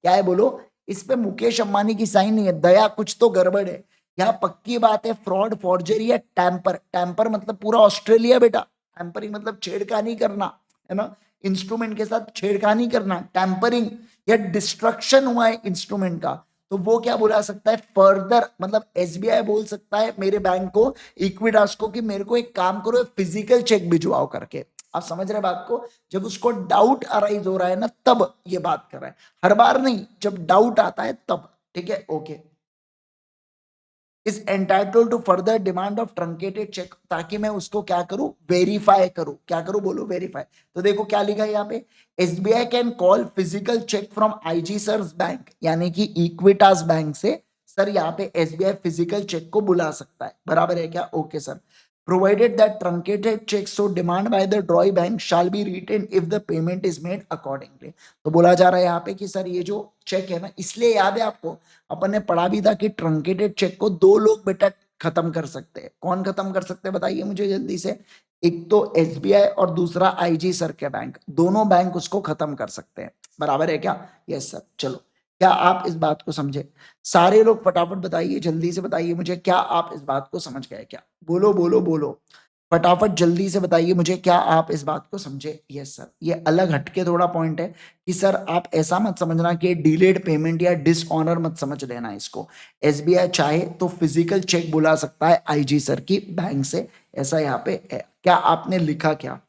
क्या है बोलो, इस पे मुकेश अंबानी की साइन नहीं है, दया कुछ तो गड़बड़ है, यहाँ पक्की बात है फ्रॉड, फॉर्जरी या टैंपर, टैंपर मतलब पूरा ऑस्ट्रेलिया बेटा, टैंपरिंग मतलब छेड़खानी करना है ना, इंस्ट्रूमेंट के साथ छेड़खानी करना, टैंपरिंग या डिस्ट्रक्शन हुआ है इंस्ट्रूमेंट का, तो वो क्या बुला सकता है फर्दर, मतलब एसबीआई बोल सकता है मेरे बैंक को, इक्विटास को, कि मेरे को एक काम करो फिजिकल चेक भिजवाओ करके। आप समझ रहे बात को, जब उसको डाउट अराइज हो रहा है ना तब ये बात कर रहा है, हर बार नहीं, जब डाउट आता है तब, ठीक है okay. Is entitled to further demand of truncated cheque, ताकि मैं उसको क्या करूं, वेरीफाई करूं, क्या करूं बोलो, वेरीफाई। तो देखो क्या लिखा है यहाँ पे, SBI can call physical cheque from IG sir's bank, यानी कि इक्विटास बैंक से सर यहाँ पे एसबीआई फिजिकल चेक को बुला सकता है, बराबर है क्या, okay sir. provided that truncated checks so demand by the drawing bank shall be retained if the payment is made accordingly। तो बोला जा रहा है यहाँ पे कि सर ये जो चेक है ना, इसलिए याद है आपको, अपन ने पढ़ा भी था कि ट्रंकेटेड चेक को दो लोग बेटा खत्म कर सकते हैं, कौन खत्म कर सकते हैं बताइए मुझे जल्दी से, एक तो एसबीआई और दूसरा आईजी सर के बैंक, दोनों बैंक उसको खत्म कर सकते हैं, बराबर है क्या, यस सर। चलो क्या आप इस बात को समझे, सारे लोग फटाफट बताइए, जल्दी से बताइए मुझे, क्या आप इस बात को समझ गए क्या, बोलो बोलो बोलो, फटाफट जल्दी से बताइए मुझे, क्या आप इस बात को समझे, यस सर। ये अलग हटके थोड़ा पॉइंट है कि सर आप ऐसा मत समझना कि डिलेड पेमेंट या डिसऑनर मत समझ लेना इसको, एसबीआई चाहे तो फिजिकल चेक बुला सकता है आईजी सर की बैंक से, ऐसा यहाँ पे है। क्या आपने लिखा क्या,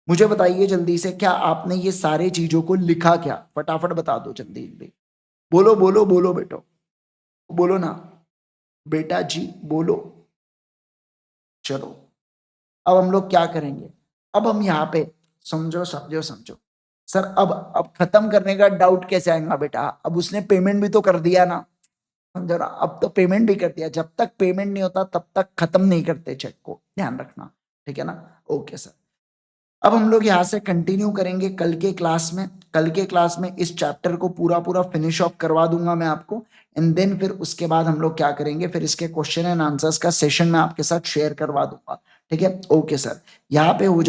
मुझे बताइए जल्दी से, क्या आपने ये सारे चीजों को लिखा क्या, फटाफट बता दो जल्दी जल्दी, बोलो बोलो बोलो बेटो, बोलो ना बेटा जी बोलो। चलो अब हम लोग क्या करेंगे, अब हम यहाँ पे समझो समझो समझो सर, अब खत्म करने का डाउट कैसे आएगा बेटा, अब उसने पेमेंट भी तो कर दिया ना, समझो ना, अब तो पेमेंट भी कर दिया, जब तक पेमेंट नहीं होता तब तक खत्म नहीं करते चेक को, ध्यान रखना, ठीक है ना, ओके सर। अब हम लोग यहाँ से कंटिन्यू करेंगे कल के क्लास में, कल के क्लास में इस चैप्टर को पूरा पूरा फिनिश ऑफ करवा दूंगा मैं आपको, एंड देन फिर उसके बाद हम लोग क्या करेंगे, फिर इसके क्वेश्चन एंड आंसर्स का सेशन मैं आपके साथ शेयर करवा दूंगा, ठीक है ओके सर। यहाँ पे हो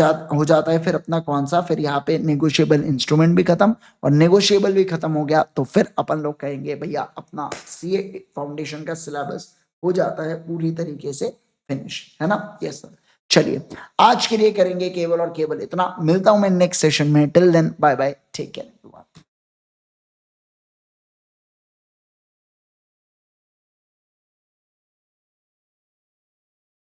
जाता है फिर अपना कौन सा, फिर यहाँ पे नेगोशिएबल इंस्ट्रूमेंट भी खत्म, और नेगोशिएबल भी खत्म हो गया तो फिर अपन लोग कहेंगे भैया अपना सीए फाउंडेशन का सिलेबस हो जाता है पूरी तरीके से फिनिश, है ना, यस सर। चलिए आज के लिए करेंगे केवल और केवल इतना, मिलता हूं मैं नेक्स्ट सेशन में, till then bye bye, take care.